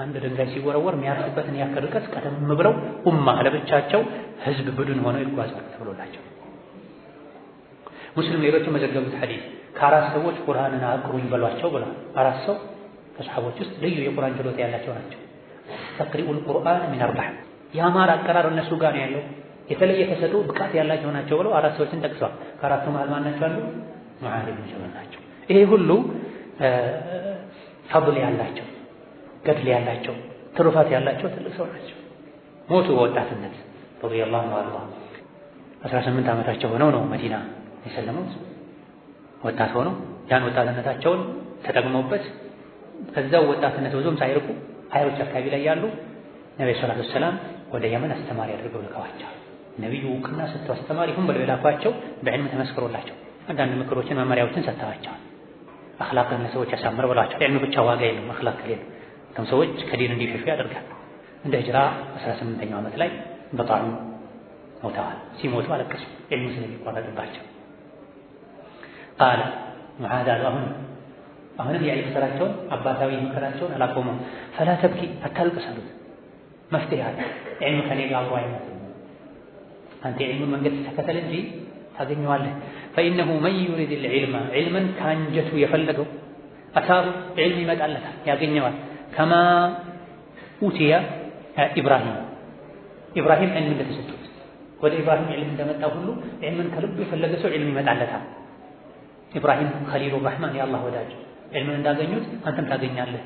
አንድ ድንጋይ ሲወረወር የሚያርፍበትን ያክል ርቀት ቀደም ብለው ኡማ ለብቻቸው ህዝብ ቡድን ሆነው ይጓዛሉ ተብሎላቸው። ሙስሊም ሌሎችም መዘገቡት ሐዲስ ከአራት ሰዎች ቁርአንን አቅሩኝ በሏቸው ብለዋል። አራት ሰው ከሰሃቦች ውስጥ ልዩ የቁርአን ችሎታ ያላቸው ናቸው። ተቅሪኡል ቁርአን ሚን አርባዕ ያማረ አቀራር እነሱ ጋር ነው ያለው። የተለየ ተሰጥኦ ብቃት ያላቸው ናቸው ብለው አራት ሰዎችን ጠቅሰዋል። ከአራቱ መሃል ማን ናቸው አሉ? ሙዓዝ ብን ጀበል ናቸው። ይሄ ሁሉ ፈድል ያላቸው ገድል ያላቸው ትሩፋት ያላቸው ትልቅ ሰው ናቸው። ሞቱ በወጣትነት ረዲየላሁ ዐንሁ 18 ዓመታቸው ሆነው ነው መዲና የሰለሙት። ወጣት ሆነው ያን ወጣትነታቸውን ተጠቅመውበት ከዛው ወጣትነት ብዙም ሳይርቁ ሀያዎች አካባቢ ላይ ያሉ ነብዩ ሰለላሁ ዐለይሂ ወሰለም ወደ የመን አስተማሪ አድርገው ልከዋቸው። ነብዩ እውቅና ሰጥተው አስተማሪ ሁን ብለው የላኳቸው በዕልም ተመስክሮላቸው አንዳንድ ምክሮችን መመሪያዎችን ሰጥተዋቸዋል። አኽላቅን ለሰዎች ያሳምር ብሏቸዋል። ዕልም ብቻ ዋጋ የለም፣ አኽላቅ ከሌለ ከም ሰዎች ከዲን እንዲሸሹ ያደርጋል። እንደ ሂጅራ 18ኛው ዓመት ላይ በጣም ሞተዋል። ሲሞቱ አለቀሱ ዕልም ስለሚቋረጥባቸው። ቃለ ሙዓዝ አሉ አሁንም የዕልም ስራቸውን አባታዊ ምክራቸውን አላቆሙም። ፈላ ተብኪ አታልቅስ አሉት። መፍትሄ አለ። ዕልም ከኔ ጋር አብሮ አይመጣም። አንተ የዕልሙን መንገድ ተከተል እንጂ ታገኘዋለህ። ፈኢነሁ መን ዩሪድ ልዕልመ ዕልመን ከአንጀቱ የፈለገው አሳቡ ዕልም ይመጣለታል፣ ያገኘዋል። ከማ ኡቲያ ኢብራሂም ዕልም እንደተሰጡት ወደ ኢብራሂም ዕልም እንደመጣ ሁሉ ዕልምን ከልቡ የፈለገ ሰው ዕልም ይመጣለታል። ኢብራሂም ኸሊሉ ረሕማን የአላህ ወዳጅ ዕልምን እንዳገኙት አንተም ታገኛለህ።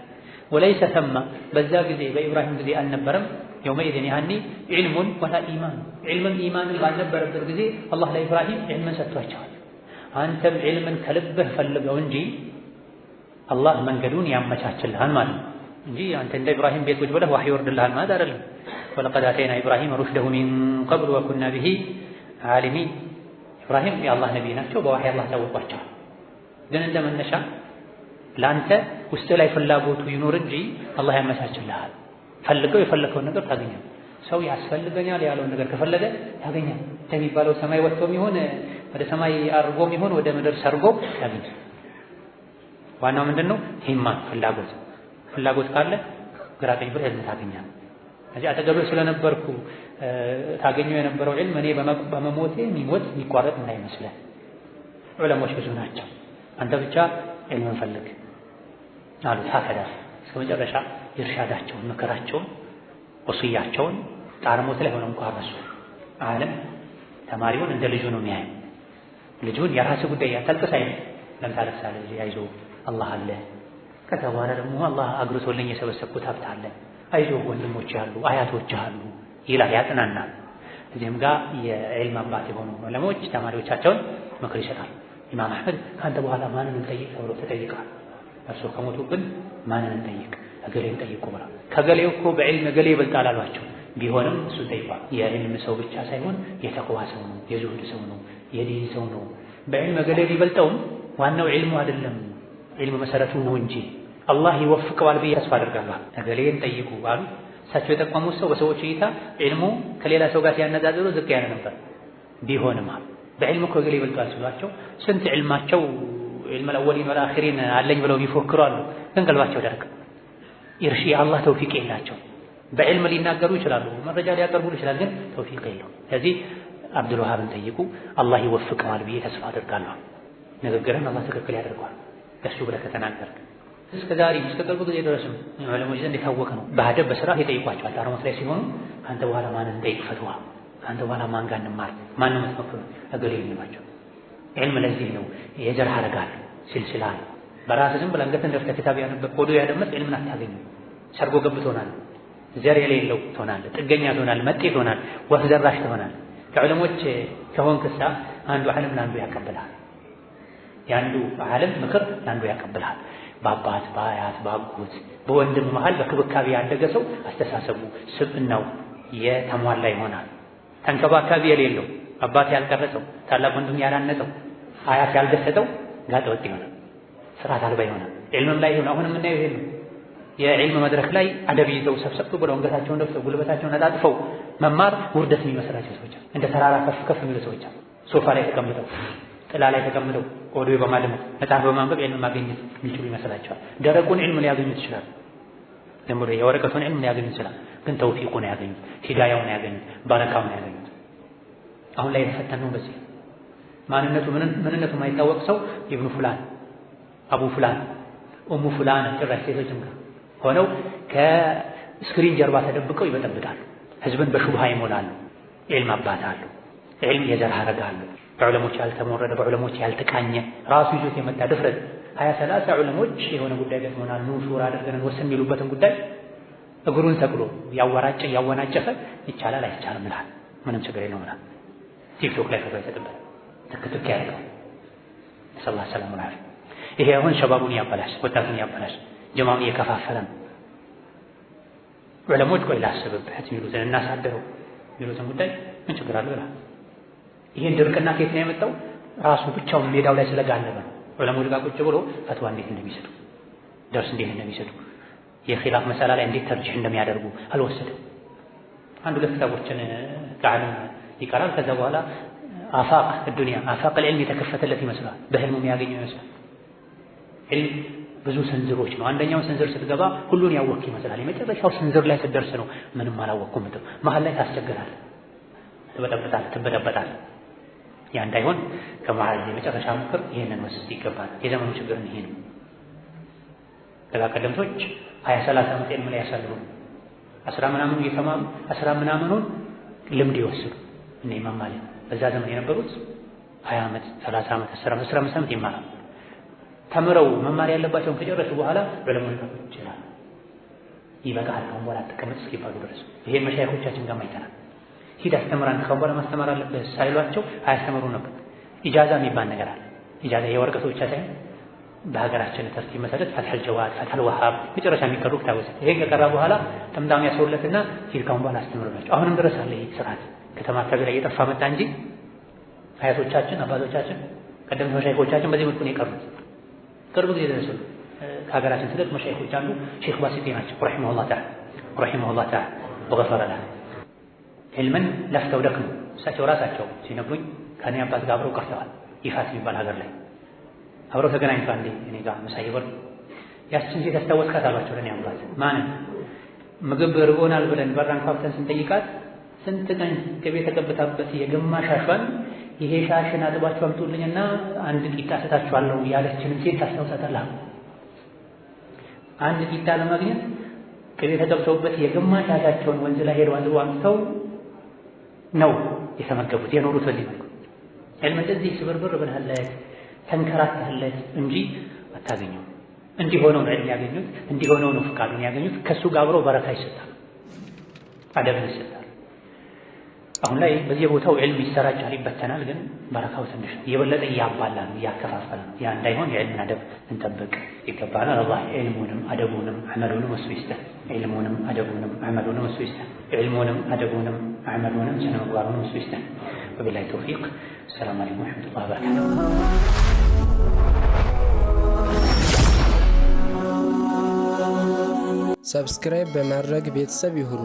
ወለይሰ ተማ በዛ ጊዜ በኢብራሂም ጊዜ አልነበረም የውመኢዝን ያኔ ዕልሙን ወላ ኢማን ዕልምን ኢማንን ባልነበረበት ጊዜ አላህ ለኢብራሂም ዕልምን ሰጥቷቸዋል። አንተም ዕልምን ከልብህ ፈልገው እንጂ አላህ መንገዱን ያመቻችልሃል ማለት ነው እንጂ አንተ እንደ ኢብራሂም ቤት ቁጭ ብለህ ዋህይ ይወርድልሃል ማለት አይደለም። ወለቀድ አተይና ኢብራሂም ሩሽደሁ ሚን ቀብሉ ወኩና ቢሂ ዓሊሚን ኢብራሂም የአላህ ነቢይ ናቸው፣ በዋህይ አላህ ታወቋቸዋል። ግን እንደ መነሻ ለአንተ ውስጥ ላይ ፍላጎቱ ይኖር እንጂ አላህ ያመቻችልሃል። ፈልገው የፈለከውን ነገር ታገኛለህ። ሰው ያስፈልገኛል ያለውን ነገር ከፈለገ ያገኛል። እንደሚባለው ሰማይ ወጥቶም ይሁን ወደ ሰማይ አርጎም ይሁን ወደ ምድር ሰርጎ ያገኛል። ዋናው ምንድነው? ሂማ ፍላጎት ካለ ግራ ቀኝ ብለህ ዕልም ታገኛለህ። እዚህ አጠገብህ ስለነበርኩ ታገኘው የነበረው ዕልም እኔ በመሞቴ የሚሞት የሚቋረጥ እንዳይመስልህ። ዑለሞች ብዙ ናቸው፣ አንተ ብቻ ዕልምን ፈልግ አሉት። ሀከዳ እስከ መጨረሻ ኢርሻዳቸውን ምክራቸውን ወስያቸውን ጣርሞት ላይ ሆነው እንኳን ረሱ። ዓለም ተማሪውን እንደ ልጁ ነው የሚያየው። ልጁን የራስህ ጉዳይ ያታልቅስ አይደል? ለምን ታለቅሳለህ? ልጅ አይዞህ አላህ አለ። ከዛ በኋላ ደግሞ አላህ አግርቶልኝ የሰበሰብኩት ሀብት አለ፣ አይዞህ ወንድሞች አሉ፣ አያቶች አሉ ይላል፣ ያጽናናል። እዚህም ጋር የዕልም አባት የሆኑ ዑለሞች ተማሪዎቻቸውን ምክር ይሰጣል። ኢማም አሕመድ ከአንተ በኋላ ማንን እንጠይቅ ተብሎ ተጠይቀዋል። እርሱ ከሞቱብን ማንን እንጠይቅ? እገሌን ጠይቁ ብላ ከገሌው እኮ በዕልም እገሌ ይበልጣል አሏቸው። ቢሆንም እሱ ጠይቋል። የዕልም ሰው ብቻ ሳይሆን የተቅዋ ሰው ነው፣ የዙህድ ሰው ነው፣ የዲን ሰው ነው። በዕልም እገሌ ቢበልጠውም ዋናው ዕልሙ አይደለም፣ ዕልም መሰረቱ ነው እንጂ አላህ ይወፍቀዋል ብዬ ተስፋ አደርጋለሁ። እገሌን ጠይቁ አሉ። እሳቸው የጠቀሙት ሰው በሰዎች እይታ ዕልሙ ከሌላ ሰው ጋር ሲያነጻጽሩ ዝቅ ያለ ነበር። ቢሆንም በዕልም እኮ እገሌ ይበልጣል ሲሏቸው ስንት ዕልማቸው ዕልም አልአወሊን ወልአኺሪን አለኝ ብለው የሚፎክሩ አሉ። ግን ቀልባቸው ደረቅ፣ የአላህ ተውፊቅ የላቸው። በዕልም ሊናገሩ ይችላሉ፣ መረጃ ሊያቀርቡ ይችላል፣ ግን ተውፊቅ የለው። ስለዚህ አብዱል ወሃብን ጠይቁ አላህ ይወፍቀዋል ብዬ ተስፋ አደርጋለሁ። ንግግርን አላህ ትክክል ያደርገዋል ለሱ ብለህ ከተናገርክ። እስከ ዛሬ እስከ ቅርብ ጊዜ ድረስም ዑለሞች ዘንድ የታወቀ ነው። በአደብ በስራ ይጠይቋቸዋል። ጣርሞት ላይ ሲሆኑ ከአንተ በኋላ ማንን እንጠይቅ ፈትዋ፣ ከአንተ በኋላ ማን ጋር እንማር፣ ማን ነው የምትመክሩ? እገሌ የሚሏቸው። ዕልም ለዚህ ነው የዘር ሐረግ አለ፣ ሲልሲላ አለ። በራስህ ዝም ብለህ አንገትህን ደፍተህ ክታብ ያነበብክ ሆዶ ያደመጥክ ዕልምን አታገኝም። ሰርጎ ገብ ትሆናለህ፣ ዘር የሌለው ትሆናለህ፣ ጥገኛ ትሆናለህ፣ መጤ ትሆናለህ፣ ወፍ ዘራሽ ትሆናለህ። ከዑለሞች ከሆንክሳ አንዱ ዓለም ለአንዱ ያቀብልሃል፣ የአንዱ ዓለም ምክር ለአንዱ ያቀብልሃል። በአባት በአያት በአጎት በወንድም መሃል በክብካቤ ያደገ ሰው አስተሳሰቡ ስብዕናው የተሟላ ይሆናል። ተንከባካቢ የሌለው አባት ያልቀረጸው ታላቅ ወንድም ያላነጸው አያት ያልገሰጠው ጋጠ ወጥ ይሆናል፣ ስርዓት አልባ ይሆናል። ዒልምም ላይ ይሆን አሁን የምናየው ይሄ ነው። የዒልም መድረክ ላይ አደብ ይዘው ሰብሰብ ብለው አንገታቸውን ደፍተው ጉልበታቸውን አጣጥፈው መማር ውርደት የሚመስላቸው ሰዎች እንደ ተራራ ከፍ ከፍ የሚሉ ሰዎች ሶፋ ላይ ተቀምጠው ጥላ ላይ ተቀምጠው ኦዲዮ በማድመጥ መጽሐፍ በማንበብ ዒልም ማግኘት የሚችሉ ይመስላቸዋል። ደረቁን ዒልም ሊያገኙት ይችላል። ዝም ብሎ የወረቀቱን ዒልም ሊያገኙት ይችላል። ግን ተውፊቁን ያገኙት፣ ሂዳያውን ያገኙት፣ በረካውን ያገኙት። አሁን ላይ የተፈተነው በዚህ ምንነቱ የማይታወቅ ሰው ኢብኑ ፉላን፣ አቡ ፉላን፣ ኡሙ ፉላን ጭራሽ ሴቶችም ጋር ሆነው ከስክሪን ጀርባ ተደብቀው ይበጠብጣሉ። ህዝብን በሹብሃ ይሞላሉ። ዒልም አባታሉ፣ ዒልም የዘር ሐረግ አሉ። በዑለሞች ያልተሞረደ በዑለሞች ያልተቃኘ ራሱ ይዞት የመጣ ድፍረት 20-30 ዑለሞች የሆነ ጉዳይ ገጥሞናል ኑ ሹራ አድርገን ወሰን የሚሉበትን ጉዳይ እግሩን ሰቅሎ ያወናጨፈ ይቻላል አይቻልም ይላል። ምንም ችግር የለውም ይላል። ቲክቶክ ላይ ፈቶ ይሰጥበት ትክትክ ያደርገው ሰለላሁ ዐለይሂ ወሰለም። ይሄ አሁን ሸባቡን ያበላሽ፣ ወጣቱን ያበላሽ፣ ጀማውን እየከፋፈለ ነው። ዑለሞች ቆይ ላስብበት የሚሉትን እናሳደረው የሚሉትን ጉዳይ ምን ችግር አለው ይላል። ይሄን ድርቅና ከየት ነው የመጣው? ራሱ ብቻውን ሜዳው ላይ ስለጋለበ ነው። ዑለሞች ጋር ቁጭ ብሎ ፈትዋ እንዴት እንደሚሰጡ ደርስ እንዴት እንደሚሰጡ የኺላፍ መሰላ ላይ እንዴት ተርጂህ እንደሚያደርጉ አልወሰደም። አንድ ሁለት ክታቦችን ከዓለም ይቀራል። ከዛ በኋላ አፋቅ ዱንያ አፋቅ العلم የተከፈተለት ይመስላል። በህልሙ የሚያገኘው ይመስላል። ዒልም ብዙ ስንዝሮች ነው። አንደኛው ስንዝር ስትገባ ሁሉን ያወቅ ይመስላል። የመጨረሻው ስንዝር ላይ ስትደርስ ነው ምንም አላወቅኩም እንዴ መሀል ላይ ታስቸግራለህ፣ ትበጠበጣለህ። ያ እንዳይሆን ከመሀል የመጨረሻ ምክር ይሄንን መስጠት ይገባል። የዘመኑ ችግር ይሄ ነው። ቀደምቶች 20-30 ዓመት ዒልም ላይ ያሳልፉ 10 ምናምን እየተማሩ 10 ምናምኑን ልምድ ይወስዱ እነ ኢማም ማሊክ በዛ ዘመን የነበሩት 20 ዓመት 30 ዓመት 15 ዓመት ይማራሉ። ተምረው መማር ያለባቸውን ከጨረሱ በኋላ ዑለሞች ጋር ይችላል ይበቃል ካሁን በኋላ ተቀመጥ እስኪባሉ ድረስ ይሄን መሻይኾቻችን ጋር ማይተናል። ሂድ አስተምራን ካሁን በኋላ ማስተማር አለበት ሳይሏቸው አያስተምሩ ነበር። ኢጃዛ የሚባል ነገር አለ። ኢጃዛ የወረቀቱ ብቻ ሳይሆን በሀገራችን ተርቲብ መሰረት ፈትሐል ጀዋድ፣ ፈትሐል ወሃብ መጨረሻ የሚቀሩ ክታቦች ይሄን ከቀራ በኋላ ተምዳም ያስወለትና ሂድ ካሁን በኋላ አስተምሩላቸው። አሁንም ድረስ አለ ይሄ ስርዓት። ከተማ አካባቢ ላይ እየጠፋ መጣ እንጂ አያቶቻችን አባቶቻችን ቀደምት መሻይኾቻችን በዚህ መልኩ ነው የቀሩት። ቅርብ ጊዜ ደረሱ ከሀገራችን ትልቅ መሻይኾች አሉ። ሼኽ ባሲጤ ናቸው ረሂመሁላህ ተዓላ ወገፈረ ለህ። ዒልምን ለፍተው ደክመው እሳቸው ራሳቸው ሲነግሩኝ ከኔ አባት ጋር አብረው ቀርተዋል። ይፋት የሚባል ሀገር ላይ አብረው ተገናኝተዋል። እኔ ጋር ምሳ እየበሉ ያችን ሴት አስታወስካት አሏቸው ለኔ አባት። ማንን? ምግብ ርቦናል ብለን በራን ኳኩተን ስንጠይቃት ስንት ቀን ቅቤ ተቀብታበት የግማሽ ሻሿን ይሄ ሻሽን አጥባችሁ አምጡልኝና አንድ ቂጣ ሰጣችኋለሁ ያለችንን ሴት ታስታውሳታለህ? አንድ ቂጣ ለማግኘት ቅቤ ተቀብተውበት የግማሽ ሻሻቸውን ወንዝ ላይ ሄደው አጥበው አምጥተው ነው የተመገቡት የኖሩት በዚህ መልኩ። ዒልም እንደዚህ ስብርብር ብለህለት ተንከራተህለት እንጂ አታገኘው። እንዲህ ሆነው ነው ዒልም ያገኙት፣ እንዲህ ሆነው ነው ፍቃዱን ያገኙት። ከሱ ጋር አብሮ በረካ ይሰጣል፣ አደብ ይሰጣል። አሁን ላይ በየቦታው ዒልም ይሰራጫል፣ ይበተናል። ግን በረካው ትንሽ ነው፣ የበለጠ እያባላ ነው፣ እያከፋፈለ ነው። ያ እንዳይሆን የዕልምን አደብ እንጠብቅ ይገባናል። አላህ ዒልሙንም አደቡንም ዐመሉንም እሱ ይስጠን። ዒልሙንም አደቡንም ዐመሉንም እሱ ይስጠን። ዒልሙንም አደቡንም ዐመሉንም ስነ ምግባሩንም እሱ ይስጠን። ወቢላሂ ተውፊቅ። ሰላም አለይኩም ወረሕመቱላሂ ወበረካቱህ። ሰብስክራይብ በማድረግ ቤተሰብ ይሁኑ።